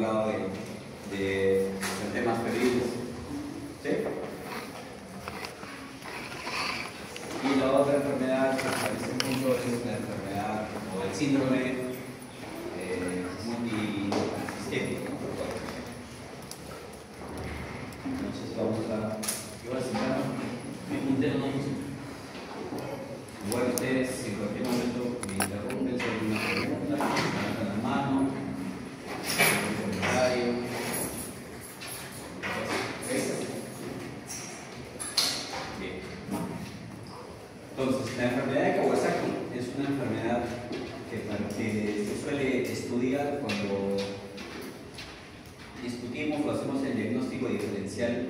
hablado de temas febriles. ¿Sí? Y la otra enfermedad que aparece mucho es la enfermedad o el síndrome multisistémico. Entonces vamos a... Yo voy a sentar mi puntero, no música. Igual ustedes en cualquier momento me interrumpen sobre una pregunta, me levantan la mano, un comentario. Bien. Entonces, la enfermedad de Kawasaki es una enfermedad que se suele estudiar cuando discutimos o hacemos el diagnóstico diferencial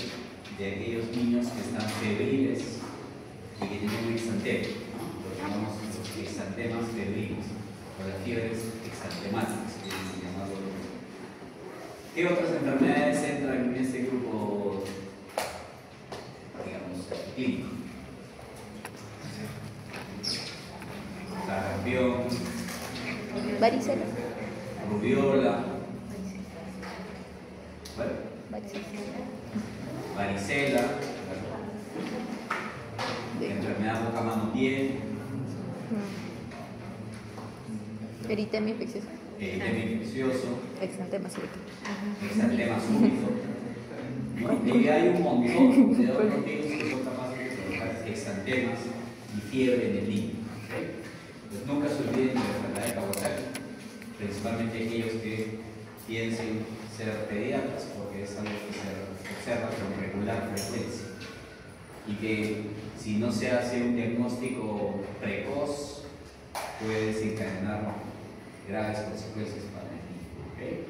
de aquellos niños que están febriles y que tienen un exantema, ¿no? Lo llamamos exantemas febriles o las fiebres exantemáticas, que se llaman. ¿Qué otras enfermedades entran en este grupo, digamos, clínico? Sarampión, Varicela. rubiola, ¿vale? Varicela. Varicela, enfermedad boca, mano, piel, Eritemia infecciosa. eritema infeccioso, Exantema súbito. exantema súbito. Y hay un montón de otros virus que son capaces de provocar exantemas y fiebre en el niño. ¿Okay? Entonces nunca se olviden de la enfermedad de Kawasaki, principalmente aquellos que piensen ser pediatras, porque es algo que se observa con regular frecuencia y que si no se hace un diagnóstico precoz puede desencadenar graves consecuencias para el niño. ¿Okay?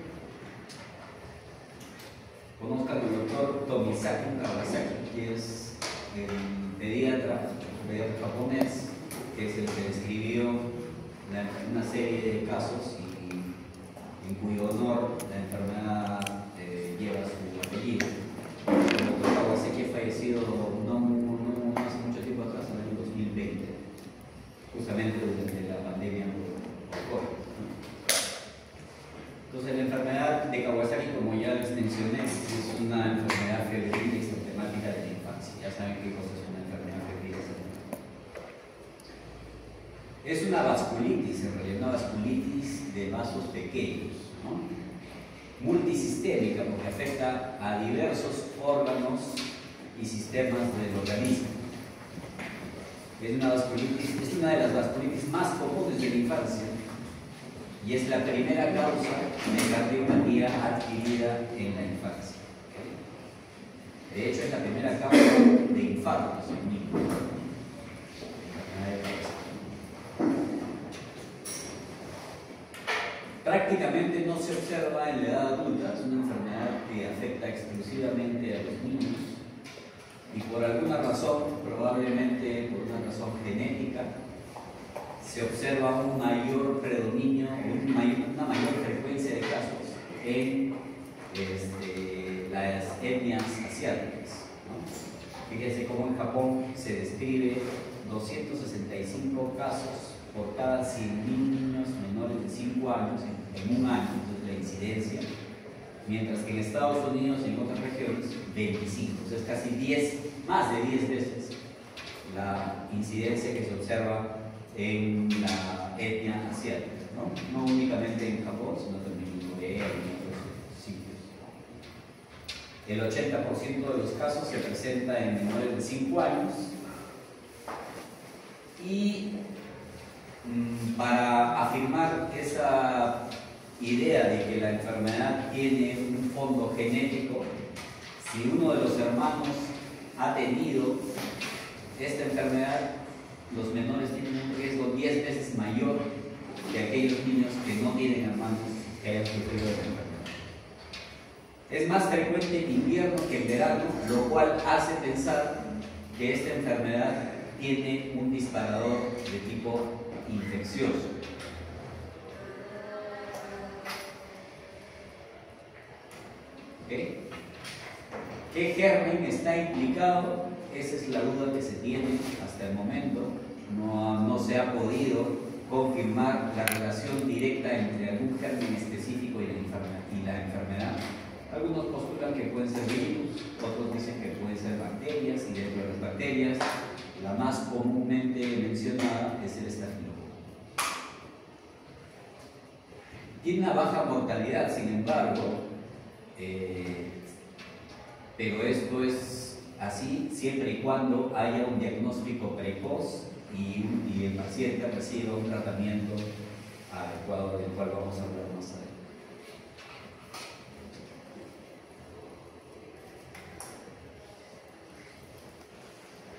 Conozcan al doctor Tomisaki Kawasaki, que es el pediatra japonés, que es el que describió una serie de casos y en cuyo honor la enfermedad lleva su apellido. El doctor Kawasaki ha fallecido no hace mucho tiempo atrás, en el año 2020, justamente durante la pandemia por COVID. Entonces, la enfermedad de Kawasaki, como ya les mencioné, es una enfermedad febril y sistemática de la infancia. Ya saben qué cosa es una enfermedad febril. Es una vasculitis, en realidad, una vasculitis de vasos pequeños, ¿no? Multisistémica, porque afecta a diversos órganos y sistemas del organismo. Es una de las vasculitis más comunes de la infancia y es la primera causa de cardiopatía adquirida en la infancia. De hecho, es la primera causa de infartos en niños. Prácticamente no se observa en la edad adulta, es una enfermedad que afecta exclusivamente a los niños y por alguna razón, probablemente por una razón genética, se observa un mayor predominio, una mayor frecuencia de casos en las etnias asiáticas, ¿no? Fíjense cómo en Japón se describe 265 casos por cada 100.000 niños menores de 5 años en un año, entonces la incidencia, mientras que en Estados Unidos y en otras regiones 25, entonces casi más de 10 veces la incidencia que se observa en la etnia asiática, ¿no? No únicamente en Japón, sino también en Corea y en otros sitios. El 80% de los casos se presenta en menores de 5 años y para afirmar esa idea de que la enfermedad tiene un fondo genético, si uno de los hermanos ha tenido esta enfermedad, los menores tienen un riesgo 10 veces mayor que aquellos niños que no tienen hermanos que hayan sufrido esta enfermedad. Es más frecuente en invierno que en verano, lo cual hace pensar que esta enfermedad tiene un disparador de tipo infeccioso. ¿Okay? ¿Qué germen está implicado? Esa es la duda que se tiene hasta el momento. No se ha podido confirmar la relación directa entre algún germen específico y la enfermedad pueden ser virus, otros dicen que pueden ser bacterias, y dentro de las bacterias, la más comúnmente mencionada es el estafilococo. Tiene una baja mortalidad, sin embargo, pero esto es así siempre y cuando haya un diagnóstico precoz y el paciente reciba un tratamiento adecuado, del cual vamos a hablar más adelante.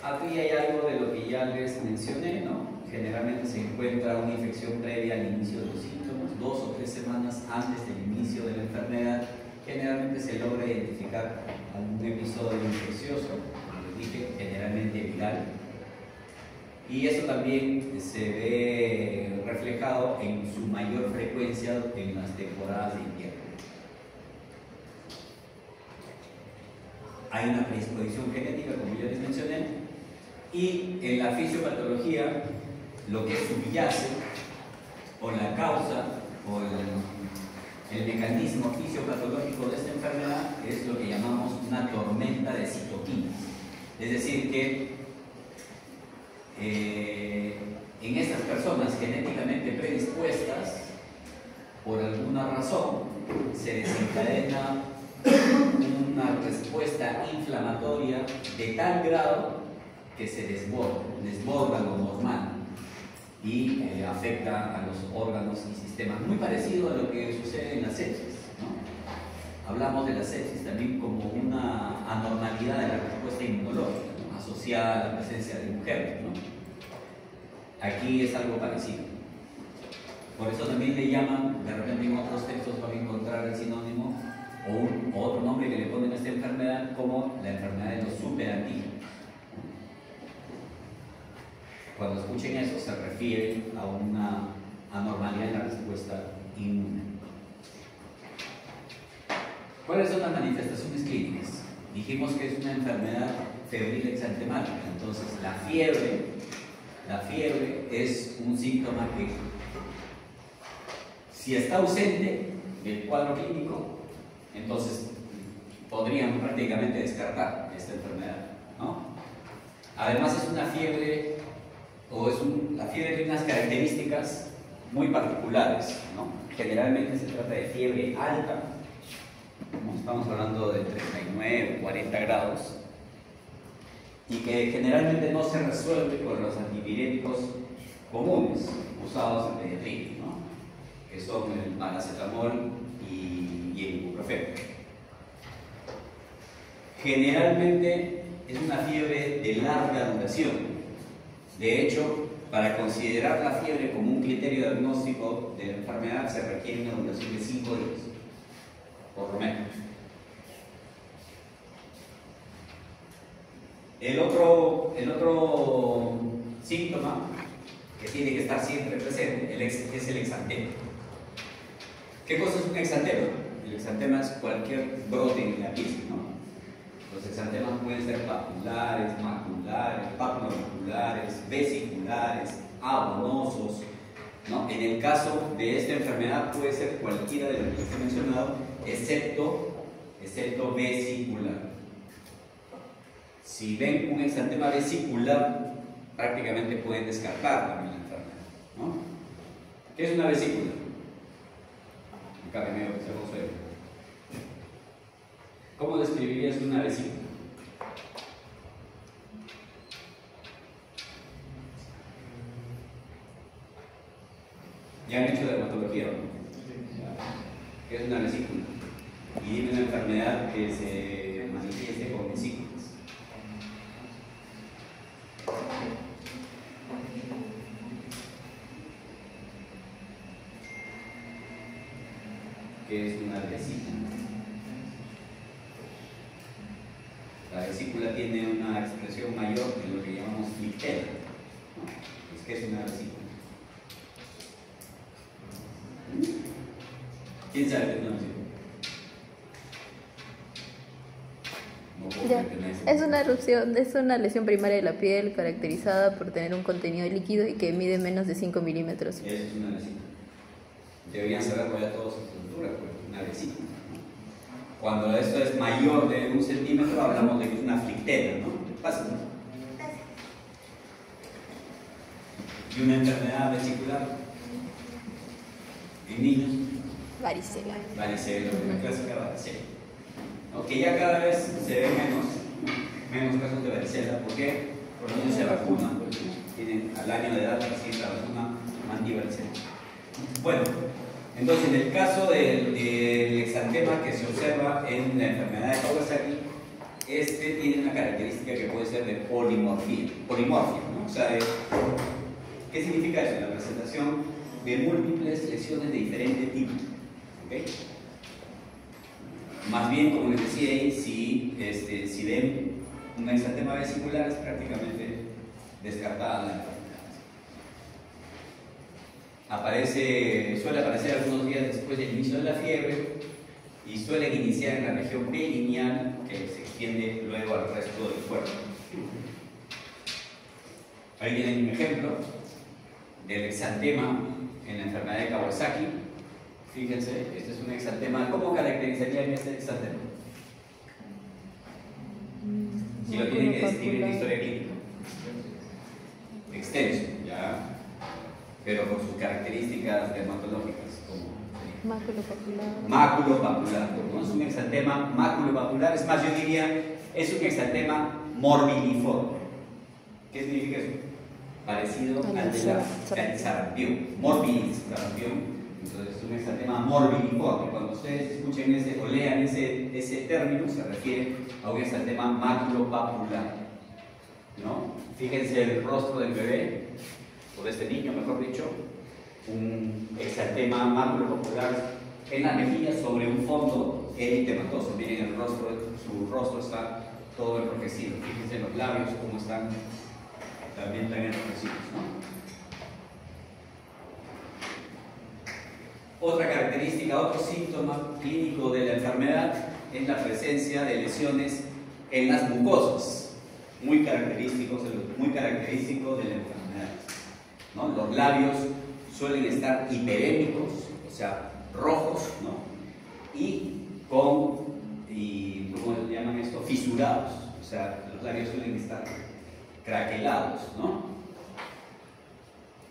Aquí hay algo de lo que ya les mencioné, ¿no? Generalmente se encuentra una infección previa al inicio de los síntomas, 2 o 3 semanas antes del inicio de la enfermedad. Generalmente se logra identificar algún episodio infeccioso, como les dije, generalmente viral. Y eso también se ve reflejado en su mayor frecuencia en las temporadas de invierno. Hay una predisposición genética, como ya les mencioné, y en la fisiopatología lo que subyace, o la causa, o el mecanismo fisiopatológico de esta enfermedad es lo que llamamos una tormenta de citoquinas. Es decir, que en estas personas genéticamente predispuestas, por alguna razón, se desencadena una respuesta inflamatoria de tal grado que se desborda lo normal y afecta a los órganos y sistemas. Muy parecido a lo que sucede en la sepsis, ¿no? Hablamos de la sepsis también como una anormalidad de la respuesta inmunológica, ¿no? Asociada a la presencia de mujeres, ¿no? Aquí es algo parecido. Por eso también le llaman, de repente en otros textos van a encontrar el sinónimo o otro nombre que le ponen a esta enfermedad como la enfermedad de los superantígenos. Cuando escuchen eso se refieren a una anormalidad en la respuesta inmune. ¿Cuáles son las manifestaciones clínicas? Dijimos que es una enfermedad febril exantemática, entonces la fiebre es un síntoma que, si está ausente del cuadro clínico, entonces podrían prácticamente descartar esta enfermedad, ¿no? Además es una fiebre, la fiebre tiene unas características muy particulares, ¿no? Generalmente se trata de fiebre alta, ¿no? Estamos hablando de 39 o 40 grados, y que generalmente no se resuelve con los antipiréticos comunes usados en pediatría, ¿no? Que son el paracetamol y el ibuprofeno. Generalmente es una fiebre de larga duración. De hecho, para considerar la fiebre como un criterio diagnóstico de la enfermedad se requiere una duración de 5 días, por lo menos. El otro síntoma que tiene que estar siempre presente es el exantema. ¿Qué cosa es un exantema? El exantema es cualquier brote en la piel, ¿no? Los exantemas pueden ser papulares, maculares, papulomaculares, vesiculares, abonosos, ¿no? En el caso de esta enfermedad puede ser cualquiera de los que les he mencionado, excepto vesicular. Si ven un exantema vesicular, prácticamente pueden descartar también la enfermedad, ¿no? ¿Qué es una vesícula? ¿Cómo describirías una vesícula? Ya han hecho dermatología, ¿no? ¿Qué es una vesícula? Y dime una enfermedad que se manifieste con vesículas. ¿Qué es una vesícula? La vesícula tiene una expresión mayor de lo que llamamos flictela, ¿no? ¿Qué es una vesícula? ¿Quién sabe qué es una vesícula? Es una erupción, es una lesión primaria de la piel caracterizada por tener un contenido líquido y que mide menos de 5 milímetros. Eso es una vesícula. Deberían saberlo ya todos a su altura, pues una vesícula, ¿no? Cuando esto es mayor de 1 centímetro, hablamos de que es una flictela, ¿no? Pasa, ¿no? Y una enfermedad vesicular en niños. Varicela. Varicela, la clásica varicela. ¿No? Que ya cada vez se ve menos casos de varicela. ¿Por qué? Porque los niños se vacunan, pues, tienen al año de edad recién la vacuna antivaricela. Bueno, entonces en el caso del exantema que se observa en la enfermedad de Kawasaki, este tiene una característica que puede ser de polimorfia, ¿no? O sea, ¿qué significa eso? La presentación de múltiples lesiones de diferente tipo. ¿Okay? Más bien, como les decía ahí, si ven un exantema vesicular es prácticamente descartada la enfermedad. Suele aparecer algunos días después del inicio de la fiebre y suelen iniciar en la región perineal que se extiende luego al resto del cuerpo. Ahí tienen un ejemplo del exantema en la enfermedad de Kawasaki. Fíjense, este es un exantema. ¿Cómo caracterizarían este exantema? Si lo tienen que describir en historia clínica. Extenso, ya, pero con sus características dermatológicas, como Máculo-papular. Máculo-papular, ¿no? Es un exantema máculo-papular, es más, yo diría, es un exantema morbilliforme. ¿Qué significa eso? Parecido al del sarampión, morbilis, sarampión. Entonces es un exantema morbilliforme. Cuando ustedes escuchen o lean ese término, se refiere a un exantema máculo-papular, ¿no? Fíjense el rostro del bebé, o de este niño, mejor dicho, un exantema máculo-papular en la mejilla sobre un fondo eritematoso. Miren el rostro, su rostro está todo enrojecido. Fíjense los labios cómo están también tan enrojecidos, ¿no? Otra característica, otro síntoma clínico de la enfermedad es la presencia de lesiones en las mucosas, muy característico de la enfermedad, ¿no? Los labios suelen estar hiperémicos, o sea, rojos, ¿no? ¿cómo le llaman esto? Fisurados, o sea, los labios suelen estar craquelados, ¿no?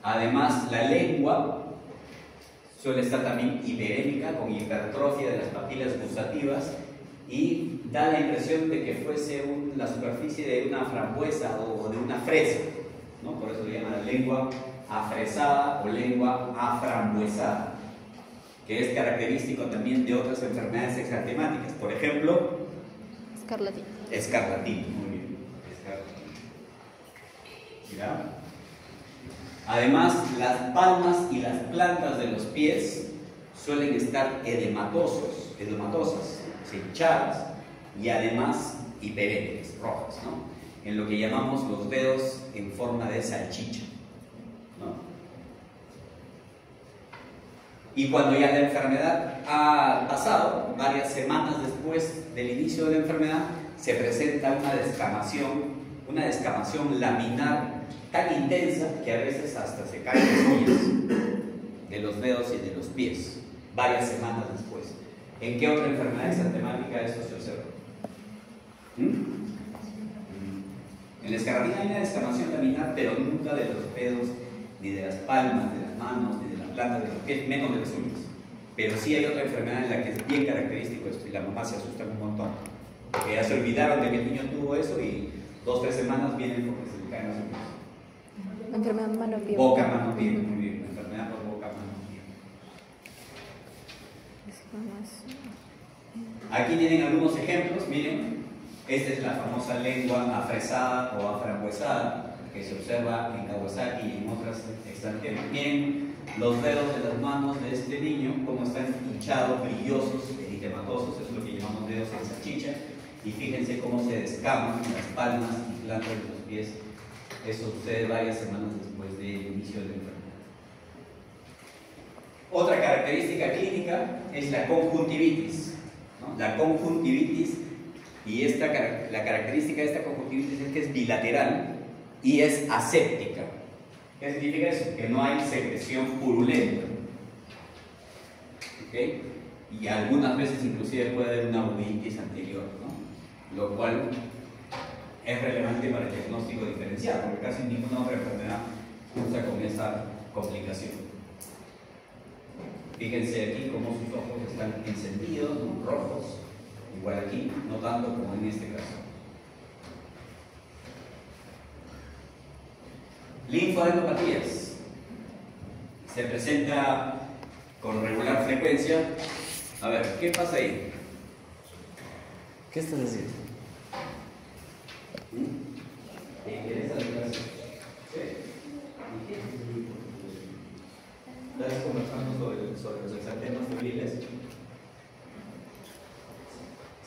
Además, la lengua suele estar también hiperémica, con hipertrofia de las papilas gustativas, y da la impresión de que fuese la superficie de una frambuesa o de una fresa, ¿no? Por eso se llama lengua afresada o lengua aframbuesada, que es característico también de otras enfermedades exantemáticas, por ejemplo, escarlatina. Escarlatina, muy bien, escarlatina. ¿Ya? Además, las palmas y las plantas de los pies suelen estar edematosas, hinchadas y además hiperémicas, rojas, ¿no? En lo que llamamos los dedos en forma de salchicha, ¿no? Y cuando ya la enfermedad ha pasado, varias semanas después del inicio de la enfermedad, se presenta una descamación laminar tan intensa que a veces hasta se caen las uñas de los dedos y de los pies, varias semanas después. ¿En qué otra enfermedad exantemática esto se observa? En la escarlatina hay una descamación laminar, pero nunca de los dedos, ni de las palmas, de las manos, ni de las plantas de los pies, menos de las uñas. Pero sí hay otra enfermedad en la que es bien característico esto, y la mamá se asusta un montón, porque ya se olvidaron de que el niño tuvo eso y 2 o 3 semanas vienen porque se le caen las uñas. Enfermedad mano-pie. Boca, mano, pie, muy bien. Enfermedad por boca, mano, pie. Aquí tienen algunos ejemplos, miren. Esta es la famosa lengua afresada o aframbuesada que se observa en Kawasaki y en otras exantemas. Miren los dedos de las manos de este niño, cómo están hinchados, brillosos, eritematosos, eso es lo que llamamos dedos en salchicha. Y fíjense cómo se descaman las palmas y plantas de los pies. Eso sucede varias semanas después del inicio de la enfermedad. Otra característica clínica es la conjuntivitis, ¿no? La conjuntivitis, y la característica de esta conjuntivitis es que es bilateral y es aséptica. ¿Qué significa eso? Que no hay secreción purulenta. ¿Okay? y algunas veces inclusive puede haber una uveitis anterior, ¿no? Lo cual es relevante para el diagnóstico diferencial, porque casi ninguna otra enfermedad cursa con esa complicación. Fíjense aquí cómo sus ojos están encendidos, ¿no? Rojos, igual aquí, no tanto como en este caso. Linfadenopatías. Se presenta con regular frecuencia. A ver, ¿qué pasa ahí? ¿Qué estás haciendo? ¿Te interesa la clase? Sí. ¿Estás conversando sobre los exantemas febriles?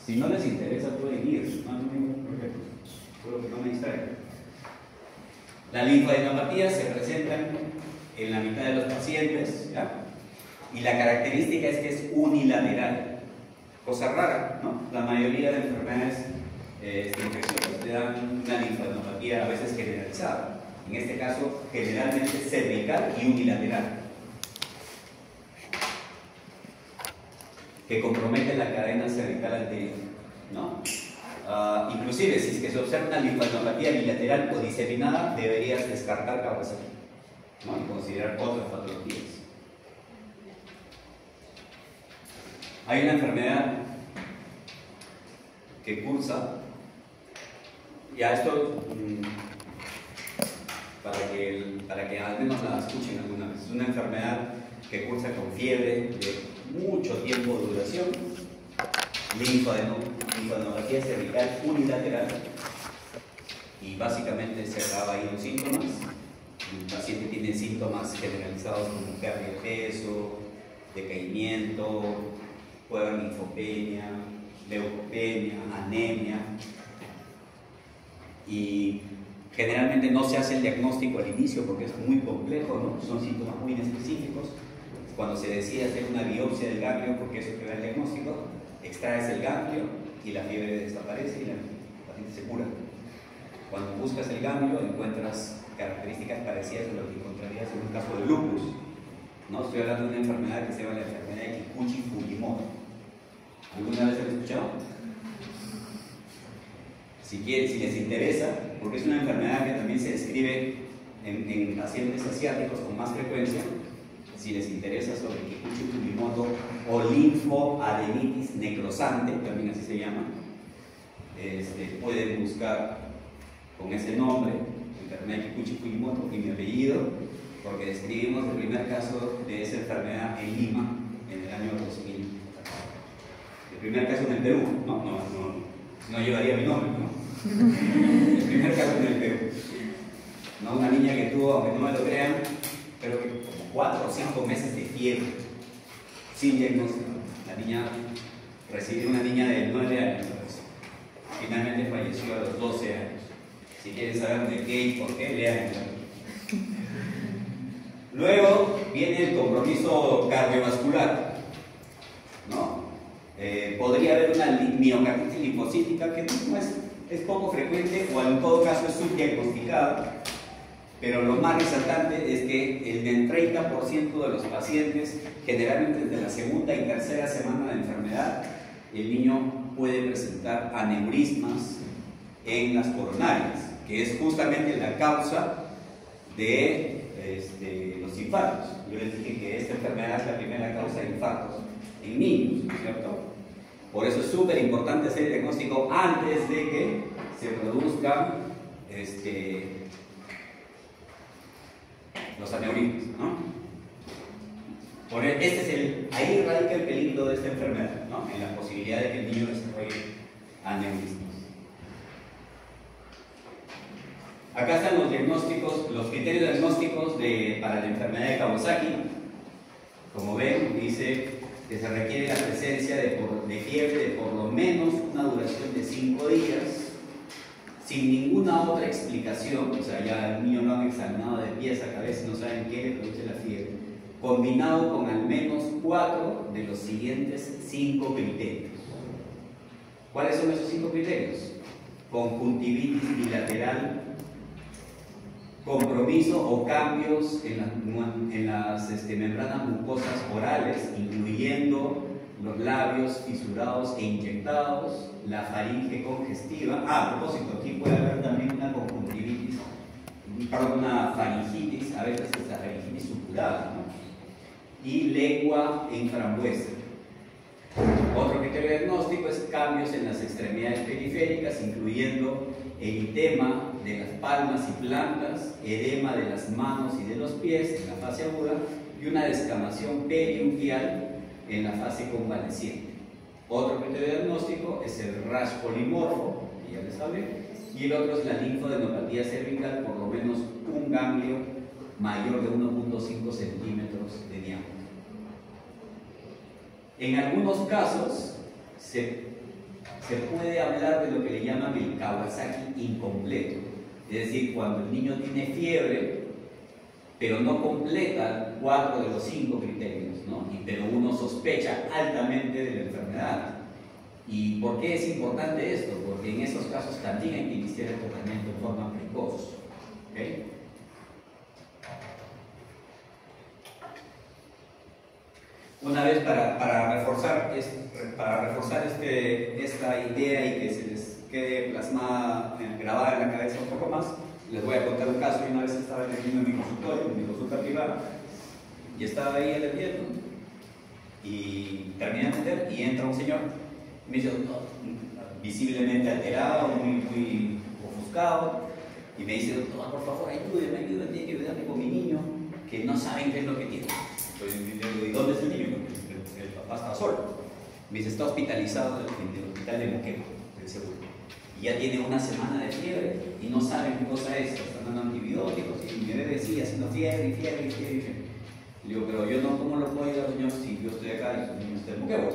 Si no les interesa, pueden ir. No hay ningún problema. Solo que no me distraigan. Las linfadenopatías se presentan en la mitad de los pacientes, ¿ya? Y la característica es que es unilateral. Cosa rara, ¿no? La mayoría de enfermedades infecciosas te dan una linfadenopatía a veces generalizada. En este caso, generalmente cervical y unilateral, que compromete la cadena cervical anterior, ¿no? Inclusive, si es que se observa una linfadenopatía bilateral o diseminada, deberías descartar Kawasaki, ¿no? Y considerar otras patologías. Hay una enfermedad que cursa, ya esto para que al menos la escuchen alguna vez, es una enfermedad que cursa con fiebre de mucho tiempo de duración, linfadenopatía cervical unilateral, y básicamente se acaba ahí los síntomas. El paciente tiene síntomas generalizados como pérdida de peso, decaimiento, puede haber linfopenia, leucopenia, anemia, y generalmente no se hace el diagnóstico al inicio porque es muy complejo, ¿no? Son síntomas muy inespecíficos. Cuando se decide hacer una biopsia del ganglio, porque eso que da el diagnóstico, extraes el ganglio y la fiebre desaparece y la paciente se cura. Cuando buscas el ganglio encuentras características parecidas a lo que encontrarías en un caso de lupus, ¿no? Estoy hablando de una enfermedad que se llama la enfermedad de Kikuchi-Fujimoto. ¿Alguna vez han escuchado? Si les interesa, porque es una enfermedad que también se describe en pacientes asiáticos con más frecuencia. Si les interesa sobre Kikuchi-Fujimoto o linfoadenitis necrosante, también así se llama, pueden buscar con ese nombre, enfermedad de Kikuchi-Fujimoto, y mi apellido, porque describimos el primer caso de esa enfermedad en Lima en el año 2000. El primer caso en el Perú, no llevaría mi nombre, ¿no? El primer caso en el Perú, ¿no? Una niña que tuvo, aunque no me lo crean, pero que 4 o 5 meses de fiebre, sin diagnóstico. La niña recibió, una niña de 9 años, finalmente falleció a los 12 años. Si quieren saber de qué y por qué, lean. Luego viene el compromiso cardiovascular, ¿no? Podría haber una miocarditis linfocítica que no es poco frecuente, o en todo caso es subdiagnosticada. Pero lo más resaltante es que el 30% de los pacientes, generalmente desde la segunda y tercera semana de enfermedad, el niño puede presentar aneurismas en las coronarias, que es justamente la causa de los infartos. Yo les dije que esta enfermedad es la primera causa de infartos en niños, ¿cierto? Por eso es súper importante hacer el diagnóstico antes de que se produzcan los aneurismas, ¿no? Ahí radica el peligro de esta enfermedad, ¿no? En la posibilidad de que el niño desarrolle aneurismas. Acá están los diagnósticos, los criterios diagnósticos para la enfermedad de Kawasaki. Como ven, dice que se requiere la presencia de fiebre de por lo menos una duración de 5 días, sin ninguna otra explicación. O sea, ya el niño lo han examinado de pies a cabeza y no saben qué le produce la fiebre, combinado con al menos 4 de los siguientes 5 criterios. ¿Cuáles son esos 5 criterios? Conjuntivitis bilateral, compromiso o cambios en las membranas mucosas orales, incluyendo los labios fisurados e inyectados, la faringe congestiva. A propósito, aquí puede haber también una conjuntivitis, perdón, una faringitis, a veces es la faringitis supurada, ¿no? Y lengua en frambuesa. Otro criterio diagnóstico es cambios en las extremidades periféricas, incluyendo eritema de las palmas y plantas, edema de las manos y de los pies en la fase aguda y una descamación periunguial en la fase convaleciente. Otro criterio diagnóstico es el rash polimorfo, que ya les hablé, y el otro es la linfoadenopatía cervical, por lo menos un ganglio mayor de 1.5 centímetros de diámetro. En algunos casos se puede hablar de lo que le llaman el Kawasaki incompleto, es decir, cuando el niño tiene fiebre, pero no completa 4 de los 5 criterios, ¿no? Pero uno sospecha altamente de la enfermedad. ¿Y por qué es importante esto? Porque en esos casos también hay que iniciar el tratamiento de forma precoz. ¿Okay? Una vez para reforzar esta idea y que se les quede plasmada, grabada en la cabeza un poco más, les voy a contar un caso. Una vez estaba atendiendo en mi consultorio, en mi consulta privada, y estaba ahí atendiendo, y terminé de atender, y entra un señor, me dice, doctor, visiblemente alterado, muy ofuscado, y me dice, doctor, por favor, ayúdeme, tiene que ayudarme con mi niño, que no saben qué es lo que tiene. Entonces, le digo, ¿y dónde está el niño? Porque el papá estaba solo. Me dice, está hospitalizado en el hospital de Moquegua, del seguro. Y ya tiene una semana de fiebre y no saben qué cosa es. Están dando antibióticos y mi bebé sigue haciendo fiebre. Le digo, pero yo no, ¿cómo lo puedo ayudar, señor, si yo estoy acá y el niño está en Moquegua?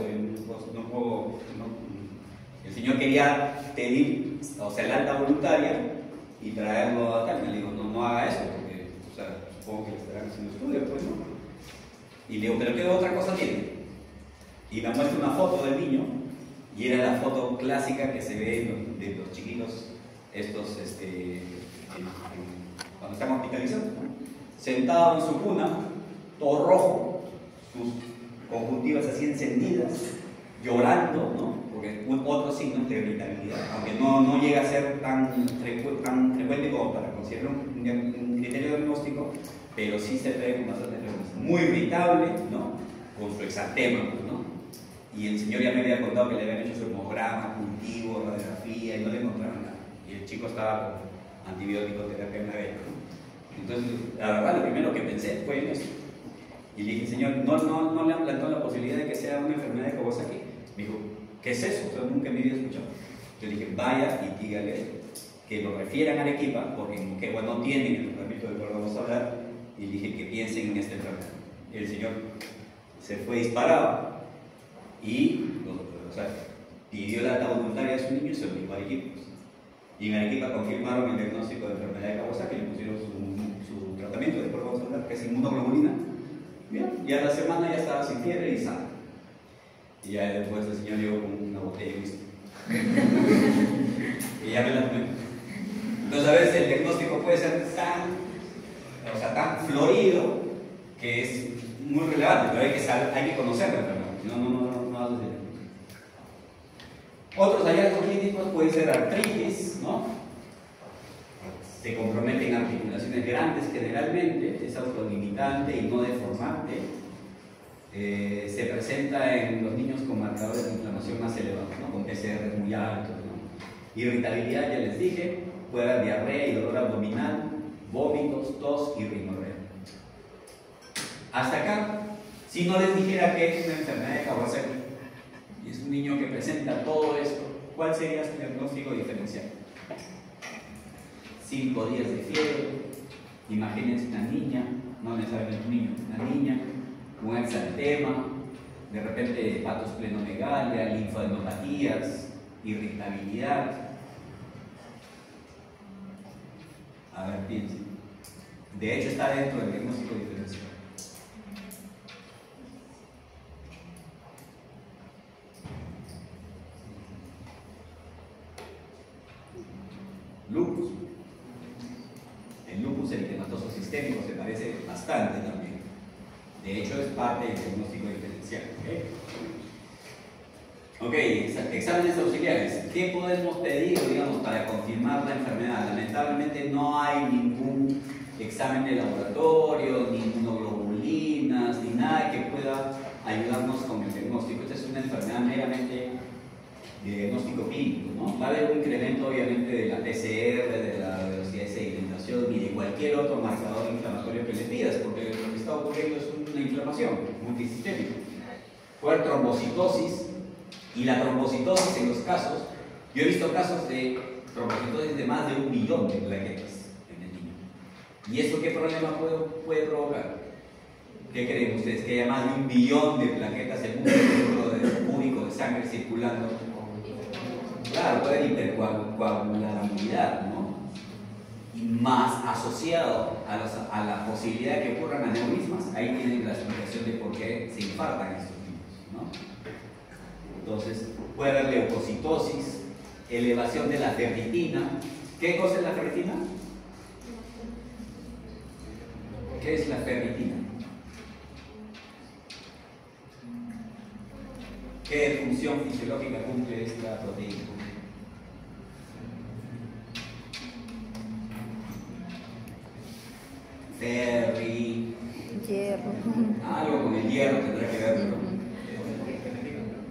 El señor quería pedir, o sea, la alta voluntaria y traerlo acá. Le digo, no haga eso, porque, o sea, supongo que le estarán haciendo estudios, pues, ¿no? Y le digo, ¿pero qué otra cosa tiene? Y me muestra una foto del niño, y era la foto clásica que se ve de los chiquitos, estos, cuando están hospitalizados, ¿no? Sentado en su cuna, todo rojo, sus conjuntivas así encendidas, llorando, ¿no? Porque otros signos de irritabilidad, aunque no llega a ser tan frecuente como para considerar un criterio diagnóstico, pero sí se ve con bastante frecuencia. Muy irritable, ¿no? Con su exantema, ¿no? Y el señor ya me había contado que le habían hecho su hemograma, cultivo, radiografía, y no le encontraron nada. Y el chico estaba con antibiótico, terapia en la vena, ¿no? Entonces, la verdad, lo primero que pensé fue en eso. Y le dije, señor, no le han planteado la posibilidad de que sea una enfermedad de Kawasaki. Me dijo, ¿qué es eso? O sea, nunca me había escuchado. Yo le dije, vaya y dígale que lo refieran a Arequipa, porque en Moquegua no tienen el tratamiento del cual vamos a hablar, y le dije que piensen en esta enfermedad. El señor se fue disparado y pidió la alta voluntaria a su niño y se lo llevó a Arequipa. Y en Arequipa confirmaron el diagnóstico de enfermedad de Kawasaki, le pusieron su tratamiento, después vamos a hablar, que es inmunoglobulina. Bien, y a la semana ya estaba sin fiebre y sano. Y ya después el señor llegó con una botella de whisky. Y ya me la tomé. Entonces a veces el diagnóstico puede ser tan florido que es muy relevante, pero hay que conocerlo, no haces el. Otros hallazgos clínicos pueden ser artritis, ¿no? Se comprometen articulaciones grandes generalmente, es autolimitante y no deformante. Se presenta en los niños con marcadores de inflamación más elevados, ¿no? Con PCR muy altos, ¿no? Irritabilidad, ya les dije, puede haber diarrea y dolor abdominal, vómitos, tos y rinorrea. Hasta acá, si no les dijera que es una enfermedad de Kawasaki y es un niño que presenta todo esto, ¿cuál sería su diagnóstico diferencial? 5 días de fiebre, imagínense una niña, no necesariamente un niño, una niña, un exantema, de repente hepatosplenomegalia, linfadenopatías, irritabilidad. A ver, piensen. De hecho, está dentro del diagnóstico diferencial. Lupus. El lupus eritematoso sistémico se parece bastante también. De hecho, es parte del diagnóstico diferencial. ¿Okay? Ok, exámenes auxiliares. ¿Qué podemos pedir, digamos, para confirmar la enfermedad? Lamentablemente no hay ningún examen de laboratorio, ni inmunoglobulinas, ni nada que pueda ayudarnos con el diagnóstico. Esta es una enfermedad meramente de diagnóstico clínico, ¿no? Va a haber un incremento, obviamente, de la PCR, de la velocidad de sedimentación y de cualquier otro marcador inflamatorio que le pidas, porque lo que está ocurriendo es una inflamación multisistémica. Puede haber trombocitosis, y la trombocitosis en los casos, yo he visto casos de trombocitosis de más de 1 millón de plaquetas en el niño. ¿Y eso qué problema puede provocar? ¿Qué creen ustedes? Que haya más de 1 billón de plaquetas en un centímetro cúbico de sangre circulando. Claro, puede haber hipercoagulabilidad, ¿no? Y más asociado a la posibilidad de que ocurran aneurismas, ahí tienen la explicación de por qué se infartan estos niños, ¿no? Entonces, puede haber leucocitosis, elevación de la ferritina. ¿Qué cosa es la ferritina? ¿Qué es la ferritina? ¿Qué función fisiológica cumple esta proteína? Ferri. Hierro. Algo con el hierro tendrá que ver, ¿no?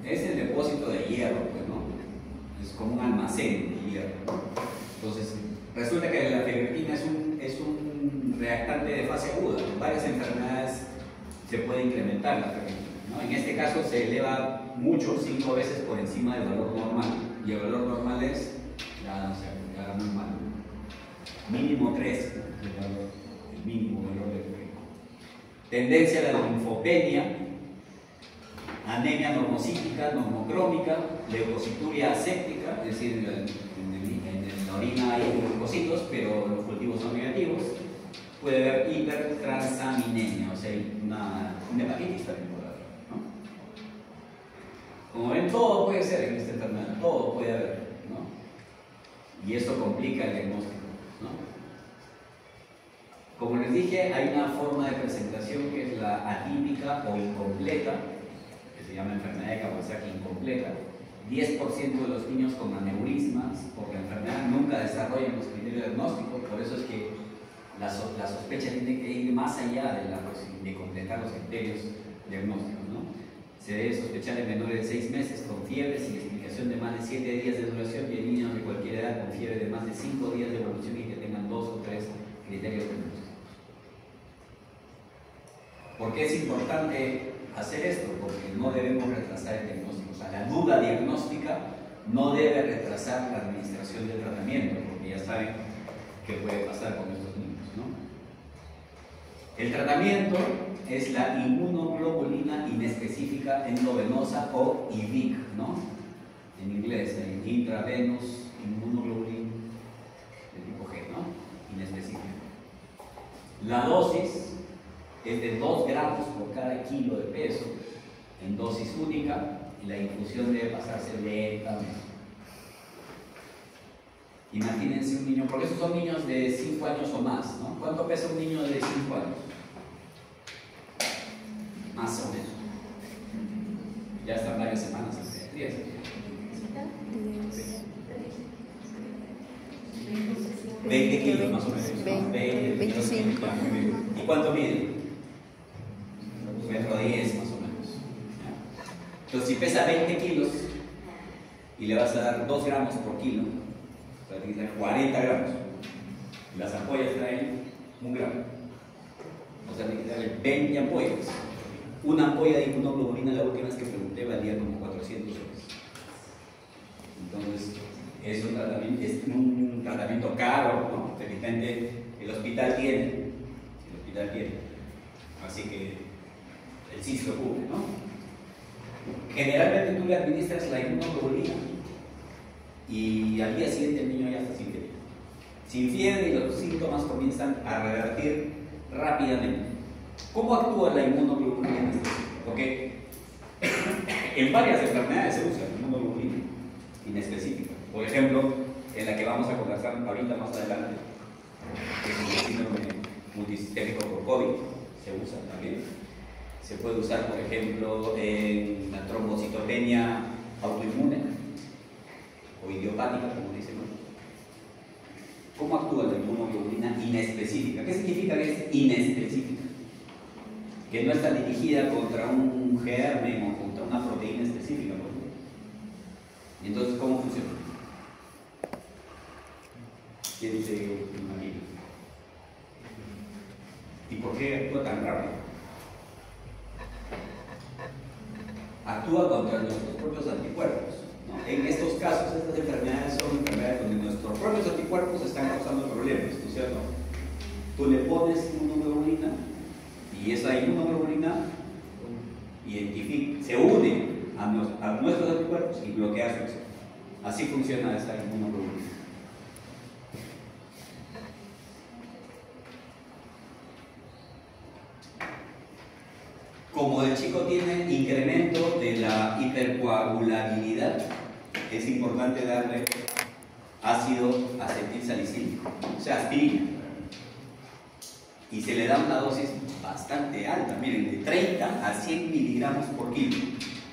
Es el depósito de hierro, pues, ¿no? Es como un almacén de hierro. Entonces, resulta que la ferritina es un reactante de fase aguda. En varias enfermedades se puede incrementar la ferritina, ¿no? En este caso se eleva mucho, 5 veces por encima del valor normal. Y el valor normal es, ya no sé, ya normal. Mínimo 3, el mínimo valor de ferritina. Tendencia a la linfopenia, anemia normocítica, normocrómica, leucocituria aséptica, es decir, en la orina hay leucocitos, pero los cultivos son negativos. Puede haber hipertransaminemia, o sea, una hepatitis también puede haber, ¿no? Como ven, todo puede ser en esta enfermedad, todo puede haber, ¿no? Y esto complica el diagnóstico, ¿no? Como les dije, hay una forma de presentación que es la atípica o incompleta, se llama enfermedad de Kawasaki incompleta. 10% de los niños con aneurismas por la enfermedad nunca desarrollan los criterios diagnósticos, por eso es que la sospecha tiene que ir más allá de completar los criterios diagnósticos, ¿no? Se debe sospechar en menores de 6 meses con fiebre sin explicación de más de 7 días de duración y en niños de cualquier edad con fiebre de más de 5 días de evolución y que tengan 2 o 3 criterios diagnósticos. ¿Por qué es importante hacer esto? Porque no debemos retrasar el diagnóstico. O sea, la duda diagnóstica no debe retrasar la administración del tratamiento, porque ya saben qué puede pasar con estos niños, ¿no? El tratamiento es la inmunoglobulina inespecífica endovenosa o IVIC, ¿no? En inglés, intravenous immunoglobulin de tipo G, ¿no? Inespecífica. La dosis es de 2 gramos por cada kilo de peso en dosis única y la infusión debe pasarse lentamente. Imagínense un niño, porque esos son niños de 5 años o más, ¿no? ¿Cuánto pesa un niño de 5 años? Más o menos. Ya están varias semanas en pediatría. 20 kilos más o menos. 20, 25. ¿Y cuánto mide? 1,10 m más o menos. Entonces, si pesa 20 kilos y le vas a dar 2 gramos por kilo, o sea, tiene que dar 40 gramos. Las ampollas traen 1 gramo. O sea, tiene que darle 20 ampollas. Una ampolla de inmunoglobulina, la última vez que pregunté, valía como 400 soles. Entonces, es un tratamiento caro, ¿no? Felizmente el hospital tiene. Así que el CIS lo cubre, ¿no? Generalmente tú le administras la inmunoglobulina y al día siguiente el niño ya está sin fiebre. Sin fiebre y los síntomas comienzan a revertir rápidamente. ¿Cómo actúa la inmunoglobulina en este sitio? Porque en varias enfermedades se usa la inmunoglobulina inespecífica. Por ejemplo, en la que vamos a conversar ahorita más adelante, que es el síndrome multisistémico por COVID, se usa también. Se puede usar, por ejemplo, en la trombocitopenia autoinmune o idiopática, como dicen, ¿no? ¿Cómo actúa la inmunoglobulina inespecífica? ¿Qué significa que es inespecífica? Que no está dirigida contra un germen o contra una proteína específica, por ejemplo. Y entonces, ¿cómo funciona? ¿Quién se imagina? ¿Y por qué actúa tan rápido? Actúa contra nuestros propios anticuerpos, ¿no? En estos casos, estas enfermedades son enfermedades donde nuestros propios anticuerpos están causando problemas, ¿no es cierto? Tú le pones inmunoglobulina y esa inmunoglobulina se une a nuestros anticuerpos y bloquea su acción. Así funciona esa inmunoglobulina. Como el chico tiene incremento de la hipercoagulabilidad, es importante darle ácido acetilsalicílico, o sea, aspirina. Y se le da una dosis bastante alta, miren, de 30 a 100 miligramos por kilo.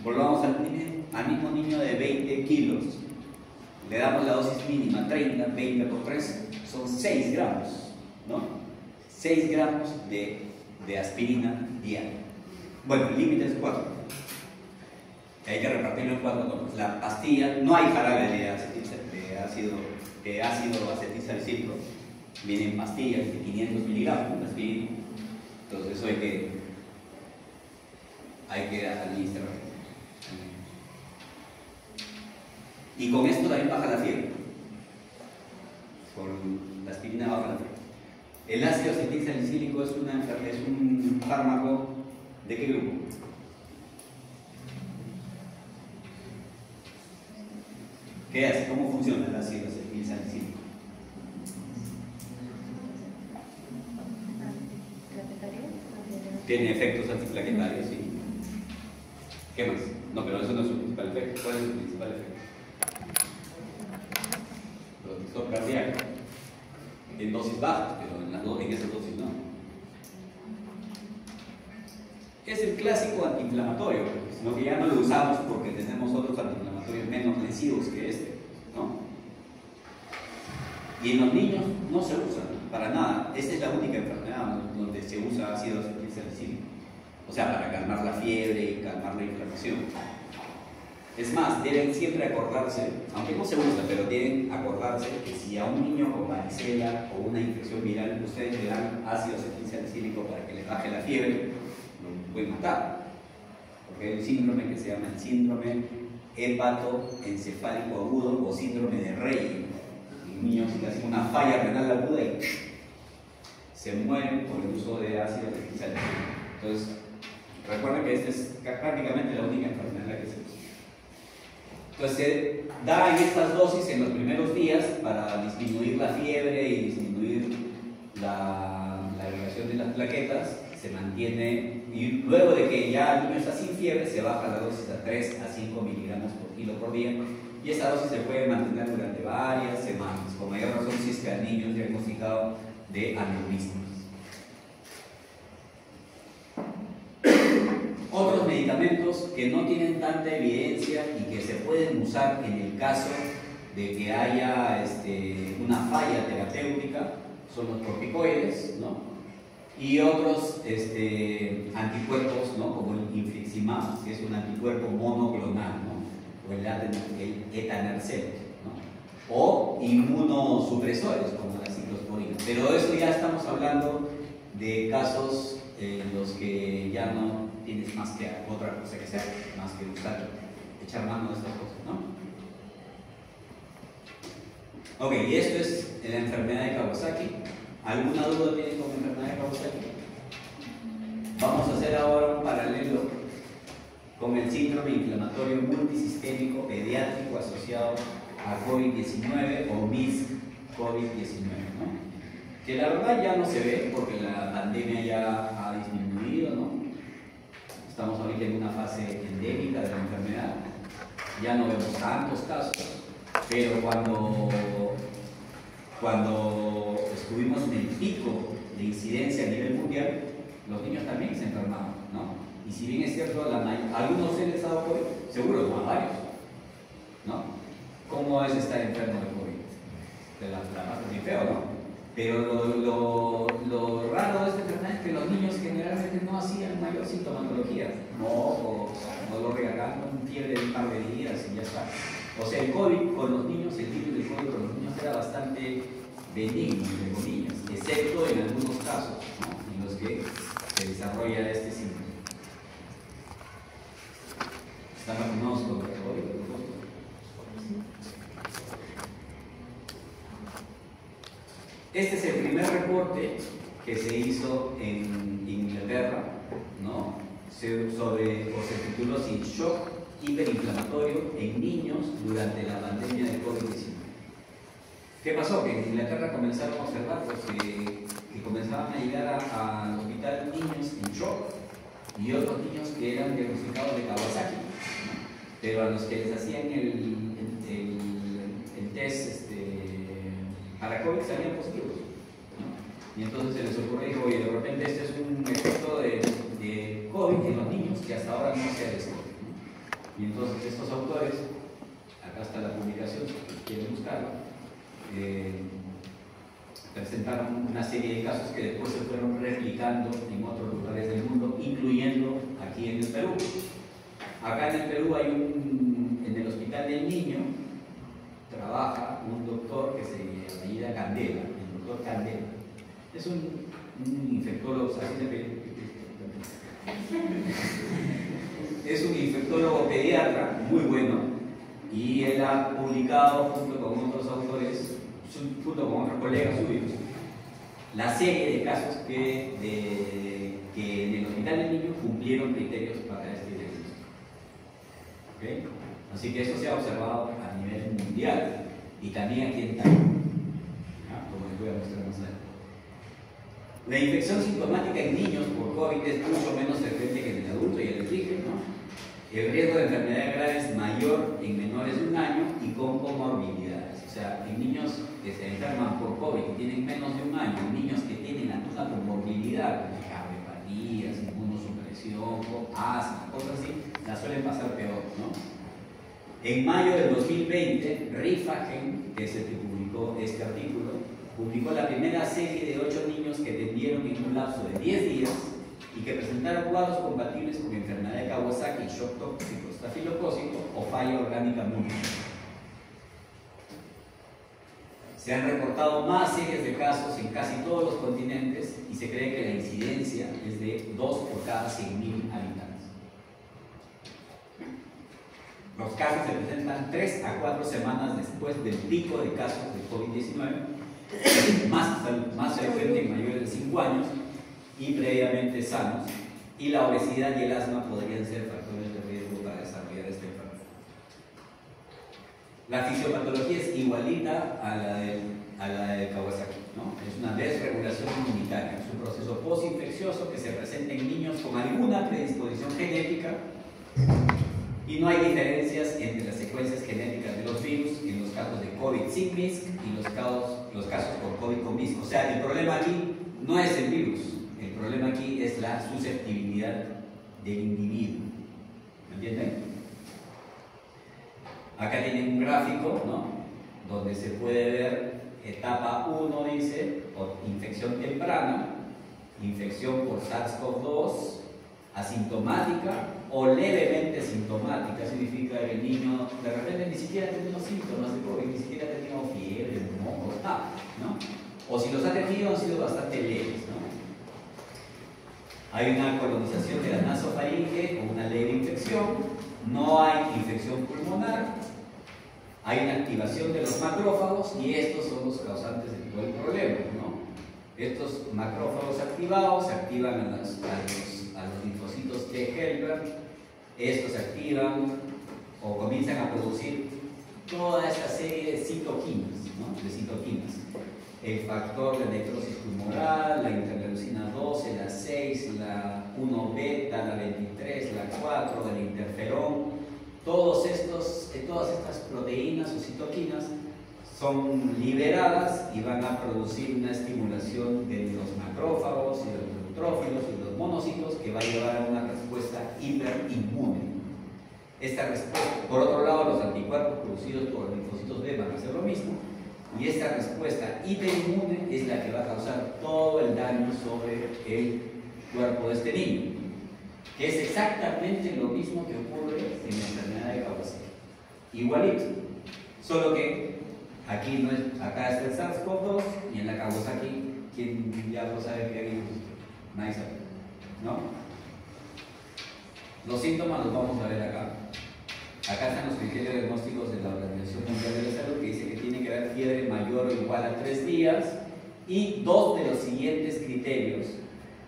Volvamos al mismo niño de 20 kilos, le damos la dosis mínima, 30, 20 por 3, son 6 gramos, ¿no? 6 gramos de aspirina diaria. Bueno, el límite es 4. Hay que repartirlo en 4 tomas. La pastilla, no hay jarabe de ácido acetilsalicílico. Vienen pastillas de 500 miligramos de aspirina. Entonces eso hay que administrar. Y con esto también baja la fiebre. Con la aspirina baja la fiebre. El ácido acetilsalicílico es un fármaco. ¿De qué grupo? ¿Qué hace? ¿Cómo funciona el ácido acetilsalicílico? Tiene efectos antiplaquetarios, sí. ¿Qué más? No, pero eso no es su principal efecto. ¿Cuál es su principal efecto? Protector cardíaco. En dosis bajas, pero en esas dosis no. Es el clásico antiinflamatorio, sino que ya no lo usamos porque tenemos otros antiinflamatorios menos lesivos que este, ¿no? Y en los niños no se usa para nada. Esta es la única enfermedad donde se usa ácido acetilsalicílico, o sea, para calmar la fiebre y calmar la inflamación. Es más, deben siempre acordarse, aunque no se usa, pero deben acordarse que si a un niño con varicela o una infección viral ustedes le dan ácido acetilsalicílico para que le baje la fiebre, puede matar, porque hay un síndrome que se llama el síndrome hepatoencefálico agudo o síndrome de Rey. Los niños que hacen una falla renal aguda y se mueren por el uso de ácido acetilsalicílico. Entonces, recuerden que esta es prácticamente la única enfermedad que se usa. Entonces, se da en estas dosis en los primeros días para disminuir la fiebre y disminuir la agregación de las plaquetas. Se mantiene, y luego de que ya el niño está sin fiebre, se baja la dosis a 3 a 5 miligramos por kilo por día, y esa dosis se puede mantener durante varias semanas, con mayor razón si es que al niño es diagnosticado de aneurismas. Otros medicamentos que no tienen tanta evidencia y que se pueden usar en el caso de que haya una falla terapéutica son los corticoides, ¿no? Y otros anticuerpos, ¿no? Como el infliximab, que es un anticuerpo monoclonal, ¿no? O el etanercept, ¿no? O inmunosupresores como la ciclosporina. Pero eso ya estamos hablando de casos en los que ya no tienes más que otra cosa que hacer, más que echar mano de estas cosas, ¿no? Ok, y esto es la enfermedad de Kawasaki. ¿Alguna duda tiene con la enfermedad de Kawasaki? Vamos a hacer ahora un paralelo con el síndrome inflamatorio multisistémico pediátrico asociado a COVID-19 o MIS-COVID-19, ¿no? Que la verdad ya no se ve porque la pandemia ya ha disminuido, ¿no? Estamos ahorita en una fase endémica de la enfermedad, ya no vemos tantos casos, pero cuando estuvimos en el pico de incidencia a nivel mundial, los niños también se enfermaban, ¿no? Y si bien es cierto, algunos se les ha dado COVID, seguro no a varios, ¿Cómo es estar enfermo de COVID? De la pasa muy feo, ¿no? Pero lo raro de esta enfermedad es que los niños generalmente no hacían mayor sintomatología. Mocos, dolor de garganta, fiebre de un par de días y ya está. O sea, el COVID con los niños, el virus del COVID con los niños era bastante benigno, entre comillas, excepto en algunos casos, ¿no? En los que se desarrolla este síndrome. ¿Están vacunados contra el COVID? Este es el primer reporte que se hizo en Inglaterra, ¿no? Se tituló así: shock hiperinflamatorio en niños durante la pandemia de COVID-19. ¿Qué pasó? Que en Inglaterra comenzaron a observar pues, que comenzaban a llegar al hospital niños en shock y otros niños que eran diagnosticados de Kawasaki, ¿no? Pero a los que les hacían el test para COVID salían positivos, ¿no? Y entonces se les ocurrió y dijo, oye, de repente este es un efecto de COVID en los niños que hasta ahora no se ha descubierto, ¿no? Y entonces estos autores, acá está la publicación, si quieren buscarla, presentaron una serie de casos que después se fueron replicando en otros lugares del mundo, incluyendo aquí en el Perú. Acá en el Perú hay en el Hospital del Niño trabaja un doctor que se apellida Candela, el doctor Candela. Es un infectólogo, es un infectólogo pediatra muy bueno y él ha publicado junto con otros autores, junto con otros colegas suyos, la serie de casos que en el Hospital del Niño cumplieron criterios para este diagnóstico. ¿Okay? Así que eso se ha observado a nivel mundial y también aquí en Italia, como les voy a mostrar más adelante. La infección sintomática en niños por COVID es mucho menos frecuente que en el adulto, ya les dije, ¿no? El riesgo de enfermedad grave es mayor en menores de 1 año y con comorbilidades. O sea, en niños que se enferman por COVID y tienen menos de 1 año, niños que tienen alguna comorbilidad, como cardiopatías, inmunosupresión, asma, cosas así, la suelen pasar peor, ¿no? En mayo del 2020, Rifagen, que es el que publicó este artículo, publicó la primera serie de 8 niños que atendieron en un lapso de 10 días y que presentaron cuadros compatibles con enfermedad de Kawasaki, shock tóxico estafilocócico o falla orgánica múltiple. Se han reportado más series de casos en casi todos los continentes y se cree que la incidencia es de 2 por cada 100.000 habitantes. Los casos se presentan 3 a 4 semanas después del pico de casos de COVID-19, más frecuente en mayores de 5 años y previamente sanos, y la obesidad y el asma podrían ser factores de riesgo para desarrollar esta enfermedad. La fisiopatología es igualita a la de Kawasaki, ¿no? Es una desregulación inmunitaria, es un proceso postinfeccioso que se presenta en niños con alguna predisposición genética y no hay diferencias entre las secuencias genéticas de los virus en los casos de COVID sin MISC y los casos por COVID con MISC. O sea, el problema aquí no es el virus, el problema aquí es la susceptibilidad del individuo. ¿Me entienden? Acá tienen un gráfico, ¿no? Donde se puede ver etapa 1, dice, infección temprana, infección por SARS-CoV-2, asintomática o levemente sintomática. Significa que el niño de repente ni siquiera ha tenido síntomas de COVID, ni siquiera ha tenido fiebre, mocos, nada, ¿no? O si los ha tenido han sido bastante leves, ¿no? Hay una colonización de la nasofaringe con una leve infección, no hay infección pulmonar, hay una activación de los macrófagos y estos son los causantes de todo el problema, ¿no? Estos macrófagos activados se activan a los linfocitos T helper, estos se activan o comienzan a producir toda esta serie de citoquinas, ¿no? De citoquinas. El factor de necrosis tumoral, la interleucina 12, la 6, la 1 beta, la 23, la 4, el interferón. Todas estas proteínas o citoquinas son liberadas y van a producir una estimulación de los macrófagos y de los neutrófilos y de los monocitos que va a llevar a una respuesta hiperinmune. Esta respuesta, por otro lado, los anticuerpos producidos por los linfocitos B mismo. Y esta respuesta hiperinmune es la que va a causar todo el daño sobre el cuerpo de este niño, que es exactamente lo mismo que ocurre en la enfermedad de Kawasaki. Igualito, solo que aquí no es, acá está el SARS-CoV-2 y en la Kawasaki, ¿quién diablos sabe qué virus? Nadie sabe, ¿no? Los síntomas los vamos a ver acá. Acá están los criterios diagnósticos de la Organización Mundial de la Salud, que dice que tiene que haber fiebre mayor o igual a 3 días y 2 de los siguientes criterios: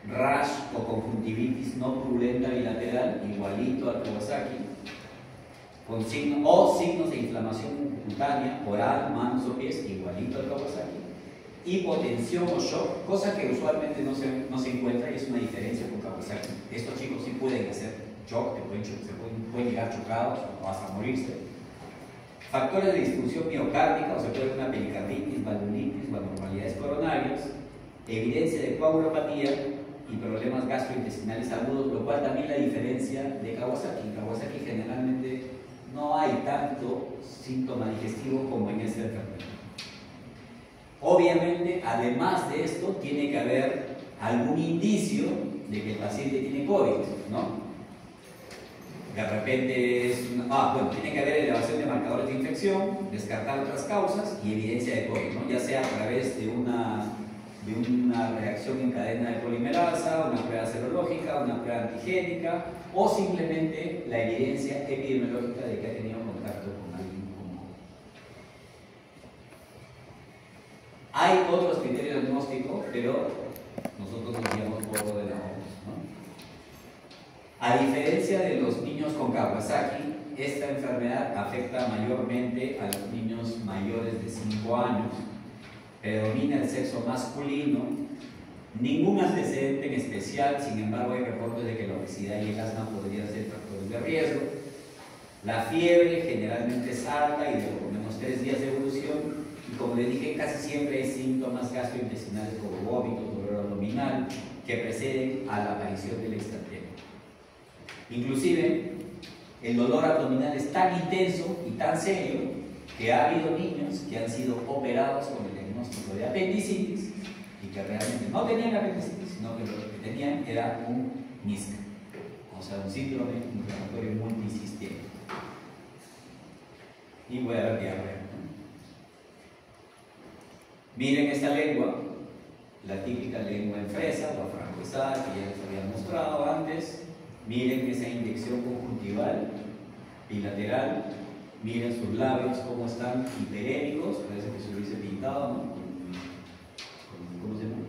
rash o conjuntivitis no purulenta bilateral, igualito al Kawasaki, con signos de inflamación cutánea, oral, manos o pies, igualito al Kawasaki, hipotensión o shock, cosa que usualmente no se encuentra y es una diferencia con Kawasaki. Estos chicos sí pueden hacer shock, pueden llegar chocados o hasta morirse. Factores de disfunción miocárdica, o sea, puede haber una pericarditis, valvulitis o anormalidades coronarias, evidencia de coagulopatía y problemas gastrointestinales agudos, lo cual también la diferencia de Kawasaki. En Kawasaki generalmente no hay tanto síntoma digestivo como en esta enfermedad. Obviamente, además de esto, tiene que haber algún indicio de que el paciente tiene COVID, ¿no? De repente es tiene que haber elevación de marcadores de infección, descartar otras causas y evidencia de COVID, ¿no? Ya sea a través de una reacción en cadena de polimerasa, una prueba serológica, una prueba antigénica o simplemente la evidencia epidemiológica de que ha tenido contacto con alguien con COVID. Hay otros criterios diagnósticos, pero nosotros nos guiamos por lo de la OMS, ¿no? A diferencia de los niños con Kawasaki, esta enfermedad afecta mayormente a los niños mayores de 5 años, predomina el sexo masculino, ningún antecedente en especial, sin embargo hay reportes de que la obesidad y el asma podrían ser factores de riesgo. La fiebre generalmente es alta y de por lo menos 3 días de evolución, y como les dije, casi siempre hay síntomas gastrointestinales como vómito, dolor abdominal, que preceden a la aparición del extranjero. Inclusive, el dolor abdominal es tan intenso y tan serio que ha habido niños que han sido operados con el diagnóstico de apendicitis y que realmente no tenían apendicitis, sino que lo que tenían era un MISC, o sea, un síndrome inflamatorio multisistémico. Y voy a ver diarrea. Miren esta lengua, la típica lengua en fresa o afranquizada que ya les había mostrado antes. Miren esa inyección conjuntival bilateral, miren sus labios cómo están hiperémicos, parece que se hubiese pintado, ¿no? ¿Cómo se llama?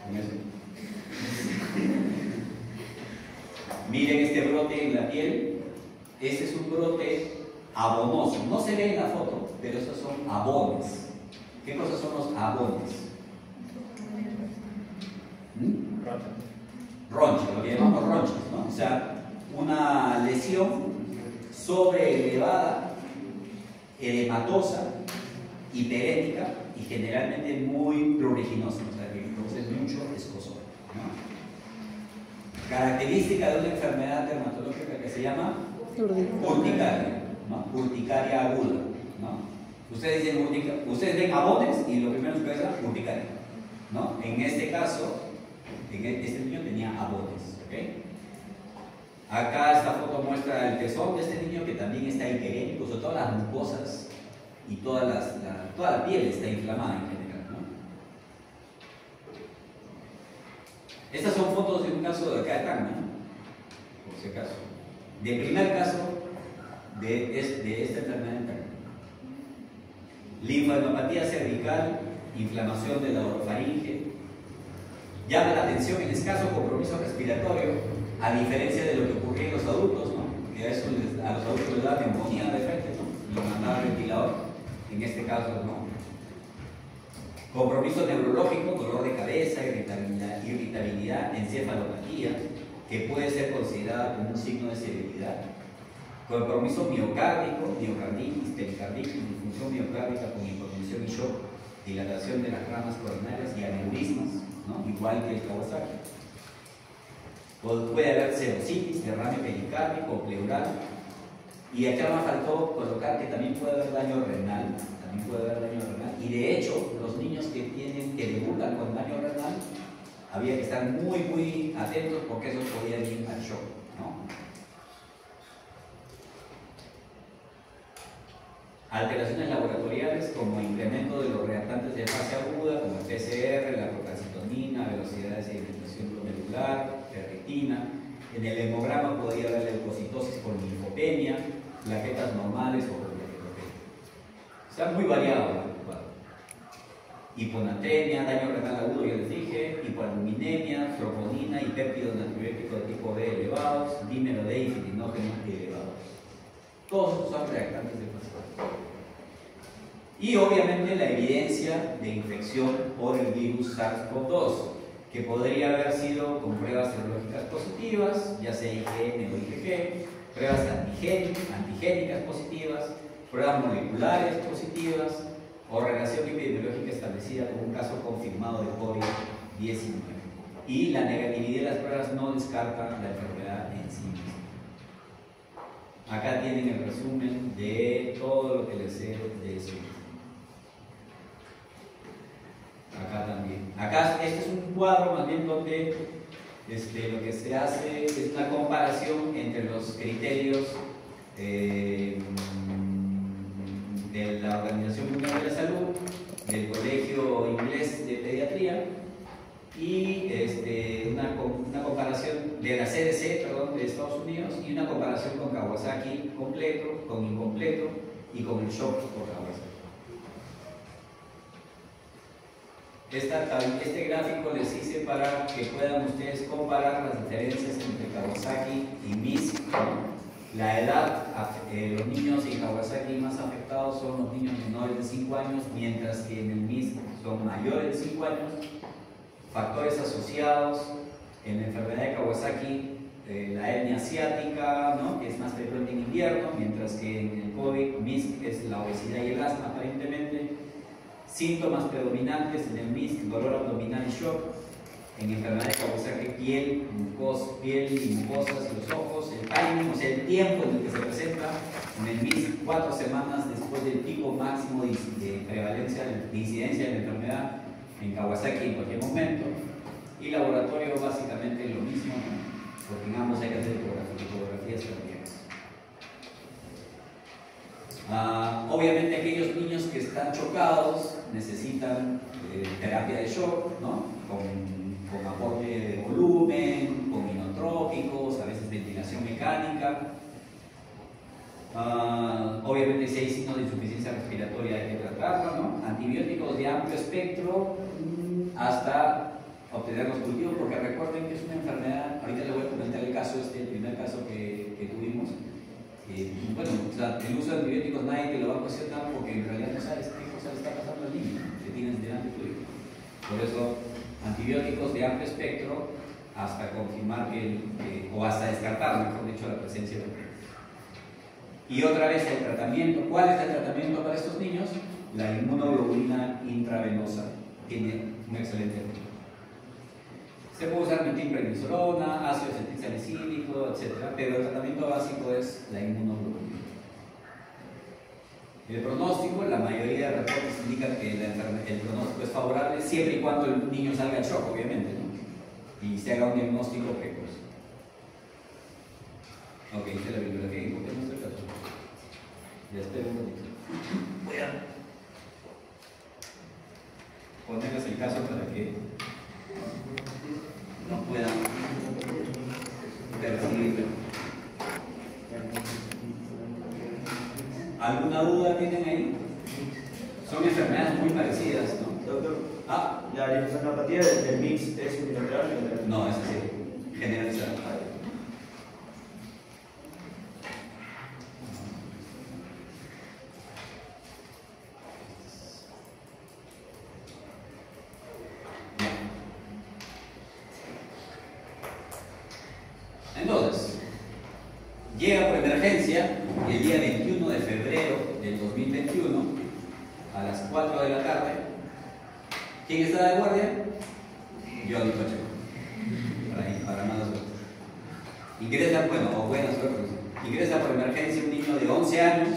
Con eso. Miren este brote en la piel, este es un brote abonoso, no se ve en la foto, pero esos son abones. ¿Qué cosas son los abones? Ronchas, lo que llamamos ronchas, ¿no? O sea, una lesión sobreelevada, edematosa, hiperética y generalmente muy pruriginosa, o sea, que produce mucho escozor, ¿no? Característica de una enfermedad dermatológica que se llama urticaria, ¿no? Urticaria aguda, ¿no? Ustedes ven abones y lo primero que es urticaria, ¿no? En este caso, este niño tenía abones, ¿ok? Acá esta foto muestra el pezón de este niño que también está hiperémico, o sea, todas las mucosas y toda la piel está inflamada en general, ¿no? Estas son fotos de un caso de acá de Tacna, ¿no? Por si acaso. De primer caso de esta enfermedad en Tacna. Linfadenopatía cervical, inflamación de la orofaringe. Llama la atención el escaso compromiso respiratorio, a diferencia de lo que ocurría en los adultos, ¿no? Que a los adultos les da neumonía de frente, ¿no? Y mandaba al ventilador. En este caso, ¿no? Compromiso neurológico, dolor de cabeza, irritabilidad, encefalopatía, que puede ser considerada como un signo de severidad. Compromiso miocárdico, miocarditis, pericarditis, disfunción miocárdica con hipotensión y shock, dilatación de las ramas coronarias y aneurismas, ¿no? Igual que el Kawasaki. Puede haber serositis, derrame pericárdico, pleural. Y acá me faltó colocar que también puede haber haber daño renal, y de hecho los niños que debutan con daño renal había que estar muy atentos porque esos podían ir al shock, ¿no? Alteraciones laboratoriales como incremento de los reactantes de fase aguda, como el PCR, la procalcitonina, velocidad de sedimentación glomerular, ferritina. En el hemograma podía haber leucocitosis por linfopenia, plaquetas normales o plaquetopenia. Está muy variado el cuadro. Hiponatremia, daño renal agudo, ya les dije, hipoalbuminemia, troponina y péptido natriurético de tipo B elevados, dímero D y fitinógeno elevados. Todos estos son reactantes de fase aguda. Y obviamente la evidencia de infección por el virus SARS-CoV-2, que podría haber sido con pruebas serológicas positivas, ya sea IgM o IgG, pruebas antigénicas positivas, pruebas moleculares positivas o relación epidemiológica establecida como un caso confirmado de COVID-19. Y la negatividad de las pruebas no descarta la enfermedad en sí misma. Acá tienen el resumen de todo lo que les sé de eso. Acá también. Acá este es un cuadro más bien donde lo que se hace es una comparación entre los criterios de la Organización Mundial de la Salud, del Colegio Inglés de Pediatría y una comparación de la CDC, perdón, de Estados Unidos, y una comparación con Kawasaki completo, con incompleto y con el shock por Kawasaki. Este gráfico les hice para que puedan ustedes comparar las diferencias entre Kawasaki y MIS. La edad, los niños en Kawasaki más afectados son los niños menores de 5 años, mientras que en el MIS son mayores de 5 años. Factores asociados en la enfermedad de Kawasaki, la hernia asiática, ¿no?, que es más frecuente en invierno, mientras que en el COVID, MIS es la obesidad y el asma aparentemente. Síntomas predominantes en el MIS, dolor abdominal y shock. En enfermedad de Kawasaki, piel y mucosas en los ojos. El timing, o sea, el tiempo en el que se presenta en el MIS, 4 semanas después del pico máximo de prevalencia, de incidencia de la enfermedad. En Kawasaki en cualquier momento. Y laboratorio básicamente lo mismo, ¿no?, porque en ambos hay que hacer ecografías cardíacas. Obviamente aquellos niños que están chocados necesitan terapia de shock, ¿no?, con aporte de volumen, con inotrópicos, a veces ventilación mecánica. Obviamente si hay signos de insuficiencia respiratoria hay que tratarlo, ¿no? Antibióticos de amplio espectro hasta obtener los cultivos, porque recuerden que es una enfermedad. Ahorita les voy a comentar el caso, el primer caso que tuvimos. Bueno, o sea, el uso de antibióticos nadie te lo va a cuestionar porque en realidad no sabes qué cosa le está pasando al niño que tienes delante tuyo. Por eso, antibióticos de amplio espectro hasta confirmar o hasta descartar, mejor dicho, la presencia de virus. Y otra vez el tratamiento. ¿Cuál es el tratamiento para estos niños? La inmunoglobulina intravenosa tiene un excelente efecto. Se puede usar metilprednisolona, ácido acetilsalicílico, etc. Pero el tratamiento básico es la inmunoglobulina. El pronóstico, la mayoría de reportes indican que el pronóstico es favorable siempre y cuando el niño salga al shock, obviamente, ¿no?, y se haga un diagnóstico precoz. Ok, esta es la bibliografía. Ya espero un poquito. Voy a ponerles el caso para que no puedan percibirlo. ¿Alguna duda tienen ahí? Son enfermedades muy parecidas, ¿no? Doctor, la linfadenopatía del mix es unilateral o bilateral? No, es así, generalizada. Entonces, llega por emergencia el día 21 de febrero del 2021 a las 4 de la tarde. ¿Quién está de guardia? Johnny Pacheco. Para mala suerte. Ingresa, buena suerte. Ingresa por emergencia un niño de 11 años,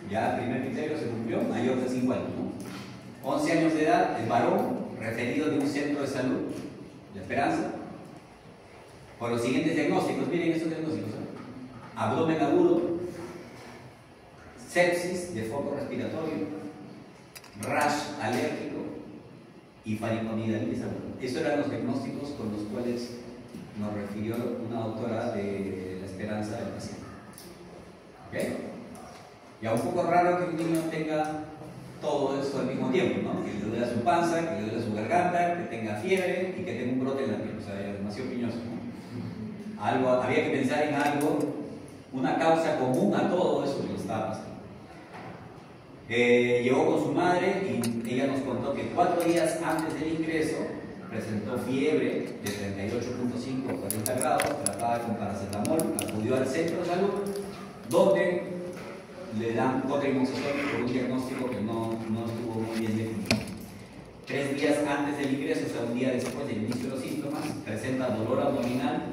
Ya el primer criterio se cumplió, mayor de 5 años, ¿no? 11 años de edad, el varón, referido de un centro de salud, La Esperanza, por los siguientes diagnósticos. Miren estos diagnósticos, ¿eh? Abdomen agudo, sepsis de foco respiratorio, rash alérgico y faringoamigdalitis aguda. Esos eran los diagnósticos con los cuales nos refirió una doctora de La Esperanza del paciente. ¿Ok? Ya un poco raro que un niño tenga todo esto al mismo tiempo, ¿no? Que le duele su panza, que le duele su garganta, que tenga fiebre y que tenga un brote en la piel. O sea, ya demasiado piñoso, ¿no? Había que pensar en algo, una causa común a todo eso que le estaba pasando. Llegó con su madre y ella nos contó que 4 días antes del ingreso presentó fiebre de 38.5 a 40 grados, tratada con paracetamol, acudió al centro de salud, donde le dan cotrimoxazol por un diagnóstico que no estuvo muy bien definido. 3 días antes del ingreso, o sea, un día después del inicio de los síntomas, presenta dolor abdominal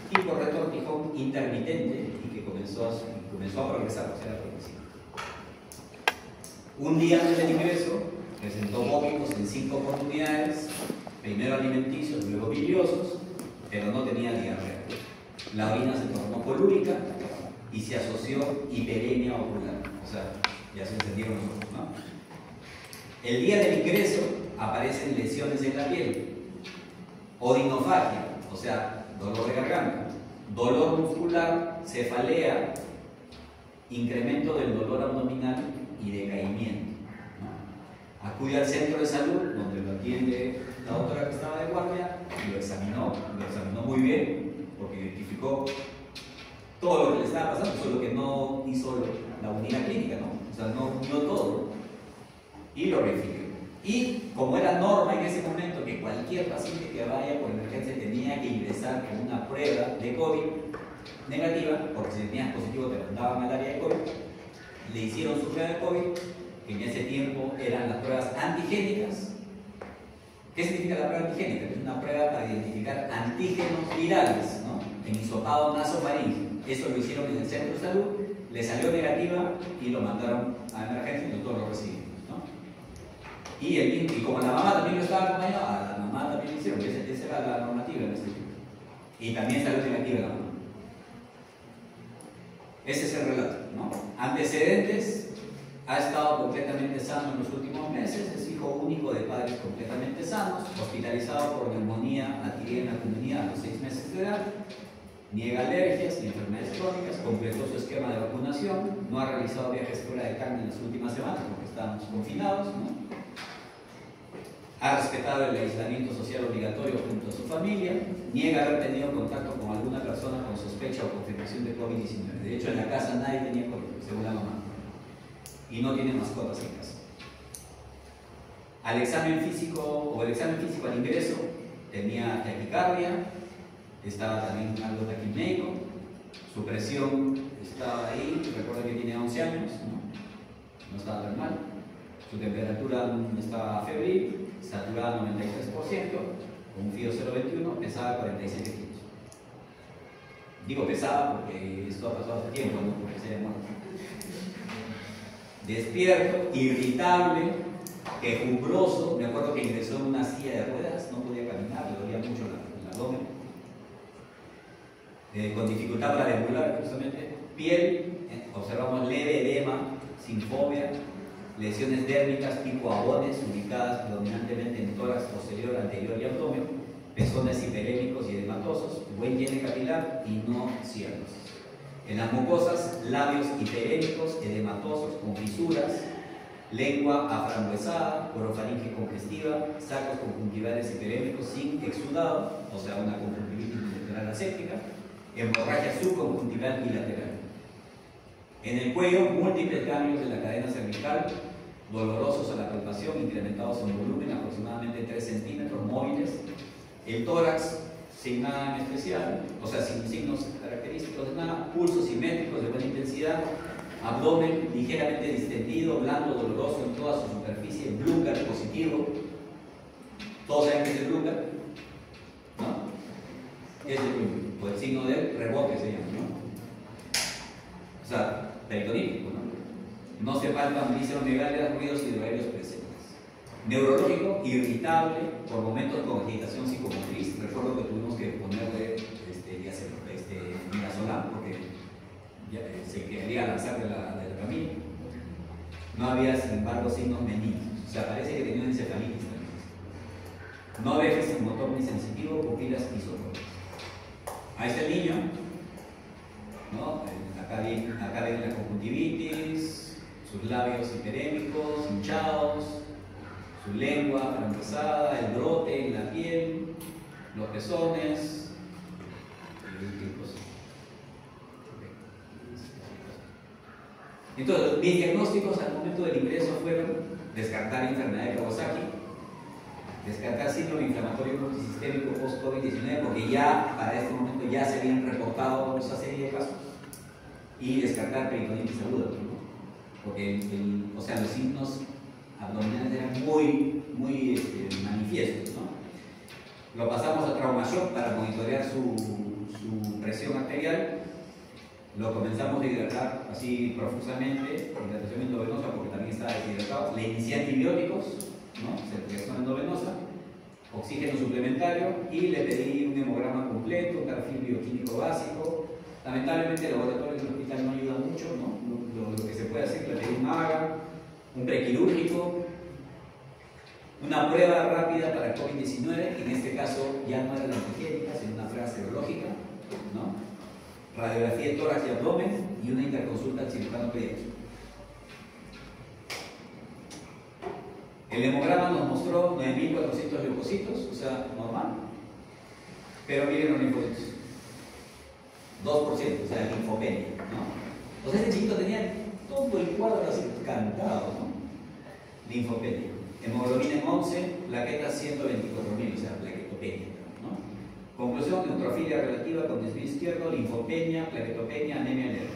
tipo retortijón intermitente y que comenzó a progresar, o sea, progresivo. Un día antes del ingreso, presentó vómitos en 5 oportunidades, primero alimenticios, luego biliosos, pero no tenía diarrea. La orina se tornó colúrica y se asoció hiperemia ocular. O sea, ya se entendieron los ojos, ¿no? El día del ingreso aparecen lesiones en la piel, odinofagia, o sea, dolor de garganta, dolor muscular, cefalea, incremento del dolor abdominal y decaimiento, ¿no? Acude al centro de salud, donde lo atiende la doctora que estaba de guardia, y lo examinó muy bien, porque identificó todo lo que le estaba pasando, solo que no hizo la unidad clínica, ¿no? O sea, no vio todo, y lo refirió. Y como era norma en ese momento que cualquier paciente que vaya por emergencia tenía que ingresar con una prueba de COVID negativa, porque si tenías positivo te mandaban al área de COVID, le hicieron su prueba de COVID, que en ese tiempo eran las pruebas antigénicas. ¿Qué significa la prueba antigénica? Es una prueba para identificar antígenos virales, ¿no? En hisopado nasofaríngeo. Eso lo hicieron en el centro de salud, le salió negativa y lo mandaron a emergencia y el doctor lo recibió, ¿no? Y como la mamá también lo estaba acompañando, a la mamá también lo hicieron, esa era la normativa en ese tiempo. Y también salió negativa la mamá. Ese es el relato, ¿no? Antecedentes: ha estado completamente sano en los últimos meses, es hijo único de padres completamente sanos, hospitalizado por neumonía adquirida en la comunidad a los 6 meses de edad, niega alergias y enfermedades crónicas, completó su esquema de vacunación, no ha realizado viajes fuera de carne en las últimas semanas porque estábamos confinados, ¿no? Ha respetado el aislamiento social obligatorio junto a su familia, niega haber tenido contacto con alguna persona con sospecha o confirmación de COVID-19. De hecho, en la casa nadie tenía COVID, según la mamá. Y no tiene mascotas en casa. El examen físico al ingreso tenía taquicardia, estaba también algo taquipneico, su presión estaba ahí, recuerda que tiene 11 años, no estaba tan mal, su temperatura estaba febril, saturada 93%, con un FIO 021, pesaba 47 kilos. Digo pesaba porque esto ha pasado hace tiempo, no porque se haya muerto. Despierto, irritable, quejumbroso. Me acuerdo que ingresó en una silla de ruedas, no podía caminar, le dolía mucho el abdomen. Con dificultad para deambular, justamente. Piel, observamos leve edema, sin fobia, lesiones dérmicas tipo abones ubicadas predominantemente en tórax posterior, anterior y abdomen, pezones hiperémicos y edematosos, buen llene capilar y no cianosis. En las mucosas, labios hiperémicos, edematosos, con fisuras, lengua aframbuesada, orofaringe congestiva, sacos conjuntivales hiperémicos sin exudado, o sea, una conjuntivitis bilateral aséptica, hemorragia subconjuntival bilateral. En el cuello, múltiples ganglios de la cadena cervical, dolorosos a la palpación, incrementados en volumen, aproximadamente 3 centímetros, móviles. El tórax, sin nada en especial, o sea, sin signos característicos de nada, pulsos simétricos de buena intensidad, abdomen ligeramente distendido, blando, doloroso en toda su superficie, Blücher positivo. Todos saben que es el Blücher, ¿no? Es el Blücher, o el signo del rebote se llama, ¿no? O sea, peritonítico, ¿no? No se faltan visceromegalias, ruidos hidroaéreos presentes. Neurológico, irritable, por momentos con agitación psicomotriz. Recuerdo que tuvimos que ponerle midazolam porque ya, se quería lanzar de la camilla. No había, sin embargo, signos meningios. O sea, parece que tenía una encefalitis también. No había gesto motor ni sensitivo, pupilas isotrópicas. Ahí está el niño, ¿no? Acá ven la conjuntivitis, sus labios hiperémicos, hinchados, su lengua francesada, el brote en la piel, los pezones. Entonces, mis diagnósticos al momento del ingreso fueron descartar enfermedad de Kawasaki, descartar síndrome inflamatorio multisistémico post-COVID-19, porque ya para este momento ya se habían reportado esa serie de casos, y descartar peritonitis aguda, ¿no? Porque o sea, los signos abdominales eran muy manifiestos, ¿no? Lo pasamos a trauma-shock para monitorear su presión arterial. Lo comenzamos a hidratar así profusamente, hidratación endovenosa porque también estaba deshidratado. Le inicié antibióticos, ¿no? Centrifugación endovenosa, oxígeno suplementario y le pedí un hemograma completo, un perfil bioquímico básico. Lamentablemente el laboratorio del hospital no ayuda mucho, ¿no? Lo que se puede hacer, le pedí un AGA, un prequirúrgico, una prueba rápida para COVID-19, en este caso ya no era la antigénica, sino una prueba serológica, ¿no? Radiografía de tórax y abdomen y una interconsulta al cirujano pediátrico. El hemograma nos mostró 9.400 leucocitos, o sea, normal, pero miren los linfocitos, 2%, o sea, linfopenia, ¿no? O sea, este chiquito tenía todo el cuadro así cantado, ¿no? Linfopenia. Hemoglobina en 11, plaquetas 124.000, o sea, plaquetopenia. Conclusión: neutrofilia relativa con desvío izquierdo, linfopenia, plaquetopenia, anemia leve.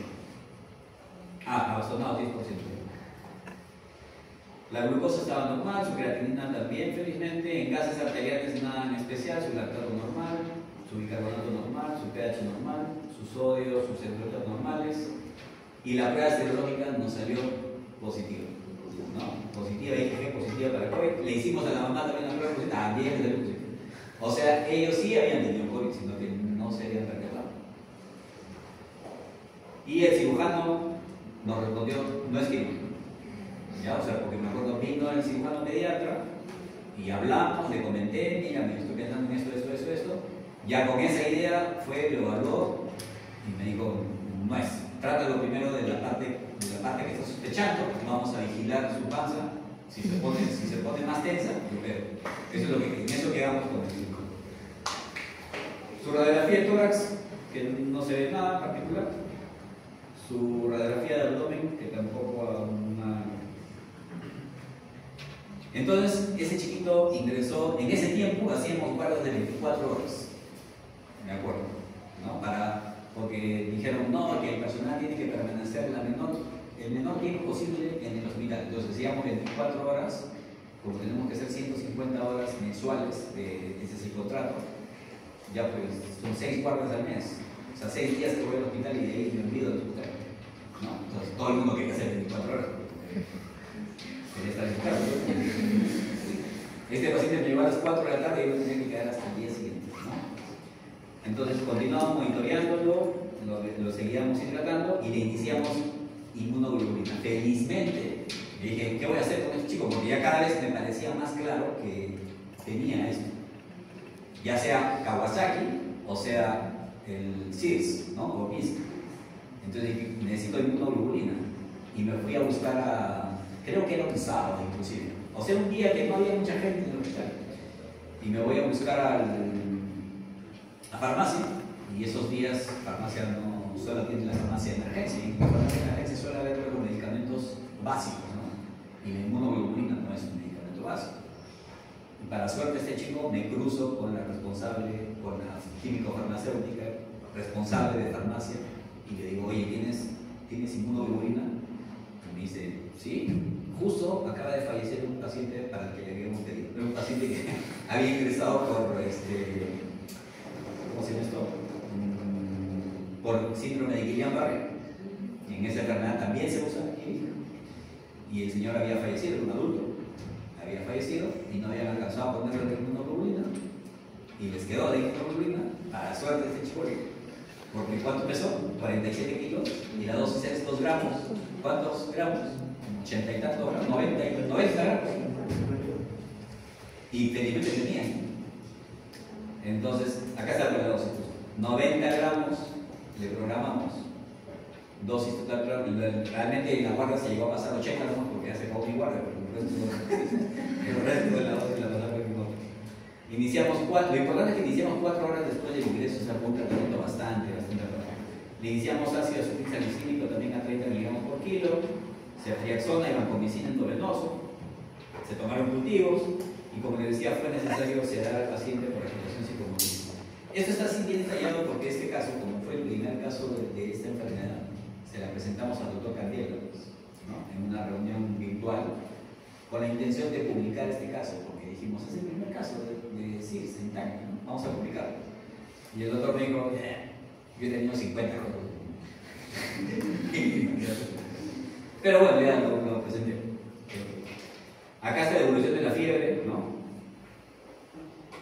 Abastonado 10%. La glucosa estaba normal, su creatinina también, felizmente. En gases arteriales nada en especial, su lactato normal, su bicarbonato normal, su pH normal, su sodio, sus electrolitos normales. Y la prueba serológica nos salió positiva, ¿no? Positiva, IgG positiva para COVID. Le hicimos a la mamá también la prueba positiva, también salió positiva. O sea, ellos sí habían tenido COVID, sino que no se habían percatado. Y el cirujano nos respondió, no es que ya, o sea, porque me acuerdo, vino el cirujano pediatra y hablamos, le comenté, mira, me estoy pensando en esto. Ya con esa idea fue, lo evaluó y me dijo, no es, trátalo primero de la parte que está sospechando, vamos a vigilar su panza. Si se pone más tensa, lo veo. Eso es lo que, en eso quedamos con el cirujano. Su radiografía de tórax, que no se ve nada particular. Su radiografía de abdomen, que tampoco una... Entonces, ese chiquito ingresó, en ese tiempo hacíamos guardias de 24 horas, me acuerdo, ¿no? Porque dijeron, no, que el personal tiene que permanecer el menor tiempo posible en el hospital. Entonces hacíamos 24 horas, porque tenemos que hacer 150 horas mensuales de ese psicotrato. Ya pues, son 6 guardias al mes. O sea, 6 días que voy al hospital y de ahí me olvido del hospital, ¿no? Entonces todo el mundo quería hacer 24 horas. Quería estar en su casa. Este paciente me llevó a las 4 de la tarde y yo tenía que quedar hasta el día siguiente, ¿no? Entonces continuamos monitoreándolo, lo seguíamos hidratando y le iniciamos inmunoglobulina. Felizmente, le dije, ¿qué voy a hacer con este chico? Porque ya cada vez me parecía más claro que tenía esto. Ya sea Kawasaki o sea el SIRS, ¿no? O MIS. Entonces dije, necesito inmunoglobulina. Y me fui a buscar creo que era un sábado inclusive. O sea, un día que no había mucha gente en el hospital. Y me voy a buscar a farmacia. Y esos días, farmacia no solo tiene la farmacia de emergencia. Y en la farmacia de emergencia suele haber los medicamentos básicos, ¿no? Y la inmunoglobulina no es un medicamento básico. Y para suerte este chico me cruzo con la responsable, con la químico farmacéutica responsable de farmacia y le digo, oye, ¿tienes inmunoglobulina? Y me dice, sí, justo acaba de fallecer un paciente para el que le habíamos pedido. Era un paciente que había ingresado por, ¿cómo se llama esto? Por síndrome de Guillain-Barré. Y en esa enfermedad también se usa la química. y el señor había fallecido, un adulto, había fallecido y no habían alcanzado a ponerle de inmunoglobulina y les quedó de inmunoglobulina a la suerte de este chico. Porque ¿cuánto pesó? 47 kilos y la dosis es 2 gramos. ¿Cuántos gramos? 80 y tantos gramos, 90 gramos. Y felizmente tenían. Entonces, acá está la dosis. 90 gramos le programamos. Dosis total, realmente la guardia se llegó a pasar 80 gramos porque ya se acabó mi guardia, pero el resto de la dosis la pasamos mi guardia. Iniciamos lo importante es que iniciamos 4 horas después del ingreso, o sea, fue un tratamiento bastante rápido. Le iniciamos ácido acetilsalicílico también a 30 miligramos por kilo, ceftriaxona y vancomicina endovenoso, se tomaron cultivos y como les decía fue necesario sedar al paciente por agitación psicomotriz. Esto está así bien detallado porque este caso, como fue el primer caso de esta enfermedad, se la presentamos al doctor Candiela, ¿no? En una reunión virtual con la intención de publicar este caso, porque dijimos, es el primer caso de CIRS en Italia, ¿no? Vamos a publicarlo. Y el doctor me dijo, yo he tenido 50 cosas. Pero bueno, ya lo presenté. Acá está la evolución de la fiebre, ¿no?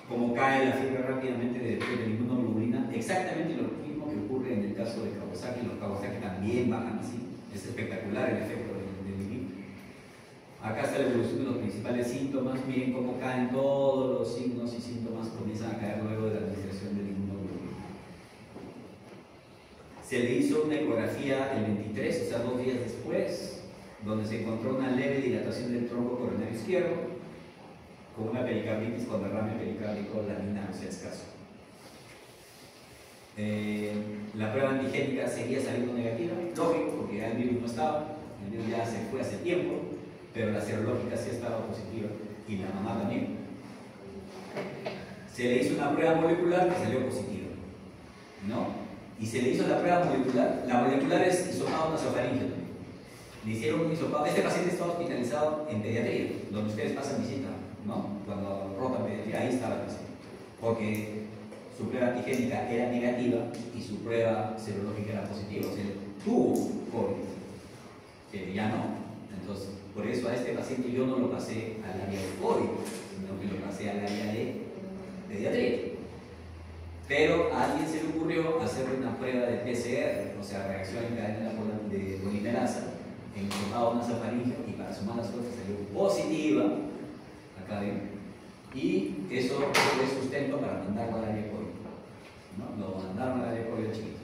Como cae la fiebre rápidamente después de la inmunoglobulina, exactamente lo mismo que ocurre en el caso de Kawasaki. Los Kawasaki también bajan así. Es espectacular el efecto del inhibidor. Acá está la evolución de los principales síntomas. Miren cómo caen todos los signos y síntomas, comienzan a caer luego de la administración del inmunoglobulina. Se le hizo una ecografía el 23, o sea, 2 días después, donde se encontró una leve dilatación del tronco coronario izquierdo, con una pericarditis con derrame pericárdico laminar, o sea, escaso. La prueba antigénica seguía saliendo negativa, lógico, porque ya el virus no estaba, el virus ya se fue hace tiempo, pero la serológica sí estaba positiva y la mamá también. Se le hizo una prueba molecular que salió positiva, ¿no? Y se le hizo la prueba molecular, la molecular es hisopado nasofaríngeo. Le hicieron un hisopado, este paciente estaba hospitalizado en pediatría, donde ustedes pasan visita, ¿no? Cuando rotan pediatría, ahí estaba el paciente, porque su prueba antigénica era negativa y su prueba serológica era positiva, o sea, tuvo COVID, que ya no. Entonces, por eso a este paciente yo no lo pasé al área de COVID, sino que lo pasé al área de pediatría. Pero a alguien se le ocurrió hacer una prueba de PCR, o sea, reacción en cadena de polimerasa, en hisopado nasofaríngeo, y para su mala suerte salió positiva, acá ven, y eso fue sustento para mandarlo al área de COVID, ¿no? Lo mandaron al área de COVID chiquito.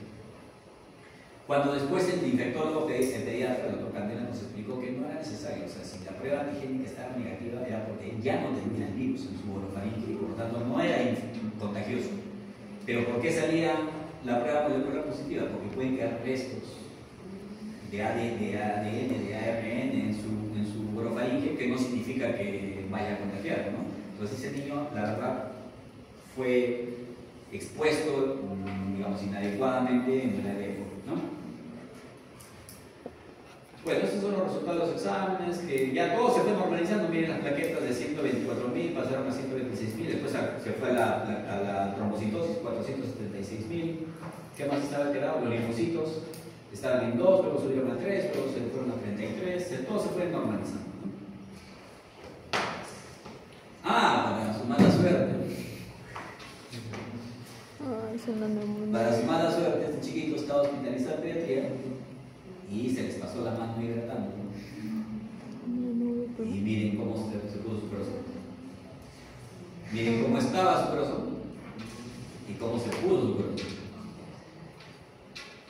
Cuando después el infectólogo, el pediatra, el doctor Candela, nos explicó que no era necesario, o sea, si la prueba antigénica estaba negativa era porque ya no tenía el virus en su orofaringe y por lo tanto no era contagioso. Pero ¿por qué salía la prueba molecular positiva? Porque pueden quedar restos de ADN, de ARN en su orofaringe, que no significa que vaya a contagiar, ¿no? Entonces ese niño, la verdad, fue expuesto, digamos, inadecuadamente en el área de COVID, ¿no? Bueno, estos son los resultados de los exámenes, que ya todo se fue normalizando. Miren, las plaquetas de 124.000 pasaron a 126.000, después se fue a la trombocitosis, 476.000. ¿Qué más estaba alterado? Los linfocitos estaban en 2, luego subieron a 3, luego se fueron a 33, todo se fue normalizando, ¿no? Para su mala suerte. Para su mala suerte, este chiquito estaba hospitalizado en pediatría y se les pasó la mano hidratando, ¿no? Y miren cómo se puso su corazón. Miren cómo estaba su corazón y cómo se puso su corazón.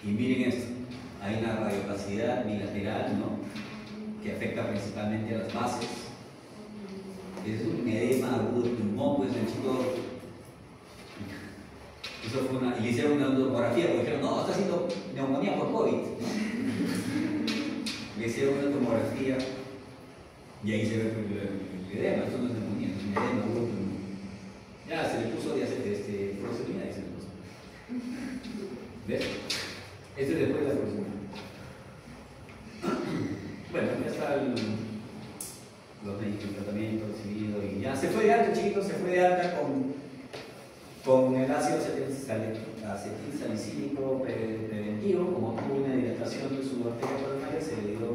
Y miren esto, hay una radiopacidad bilateral, ¿no? Que afecta principalmente a las bases. Es un edema agudo de pulmón, pues el chico. Eso fue y le hicieron una tomografía, porque dijeron, no, está haciendo neumonía por COVID, ¿no? Le hicieron una tomografía y ahí se ve el edema. Esto no es neumonía, es un edema agudo de pulmón. Ya se le puso fluoxetina y se le puso. ¿Ves? Esto es después de la fluoxetina. Bueno, ya está el tratamiento recibido y ya se fue de alta, chicos, se fue de alta con el ácido acetilsalicílico preventivo. Como tuvo una dilatación de su arteria coronaria, se le dio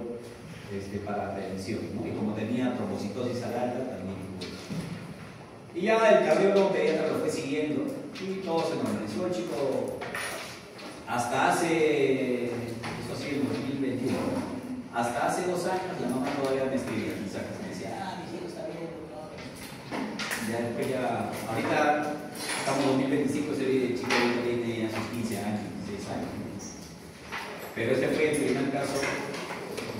para prevención, ¿no? Y como tenía trombocitosis al alta, también tuvo. Y ya el cardiólogo pediatra lo fue siguiendo y todo se normalizó. El chico, hasta hace, eso sí, en 2021, hasta hace 2 años la mamá todavía me escribía mensajes, me decía, mi hijo está bien, doctor. Ya después ya, ahorita estamos en 2025, ese chico ya tiene a sus 15 años, 16 años. Pero este fue el primer caso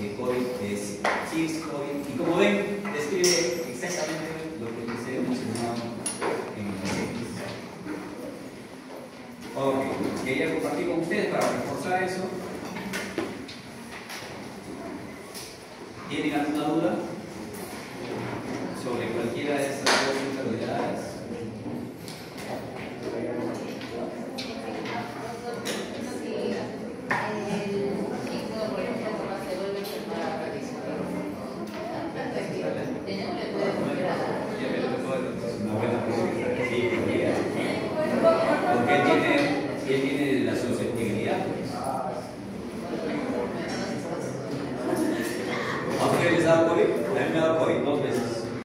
de COVID, de SARS-CoV, y como ven, describe exactamente lo que les he mencionado en el CX. Ok, quería compartir con ustedes para reforzar eso. ¿Tienen alguna duda sobre cualquiera de estas dos enfermedades? Porque él tiene la susceptibilidad. ¿A ustedes les ha dado COVID? A mí me ha dado COVID 2 veces.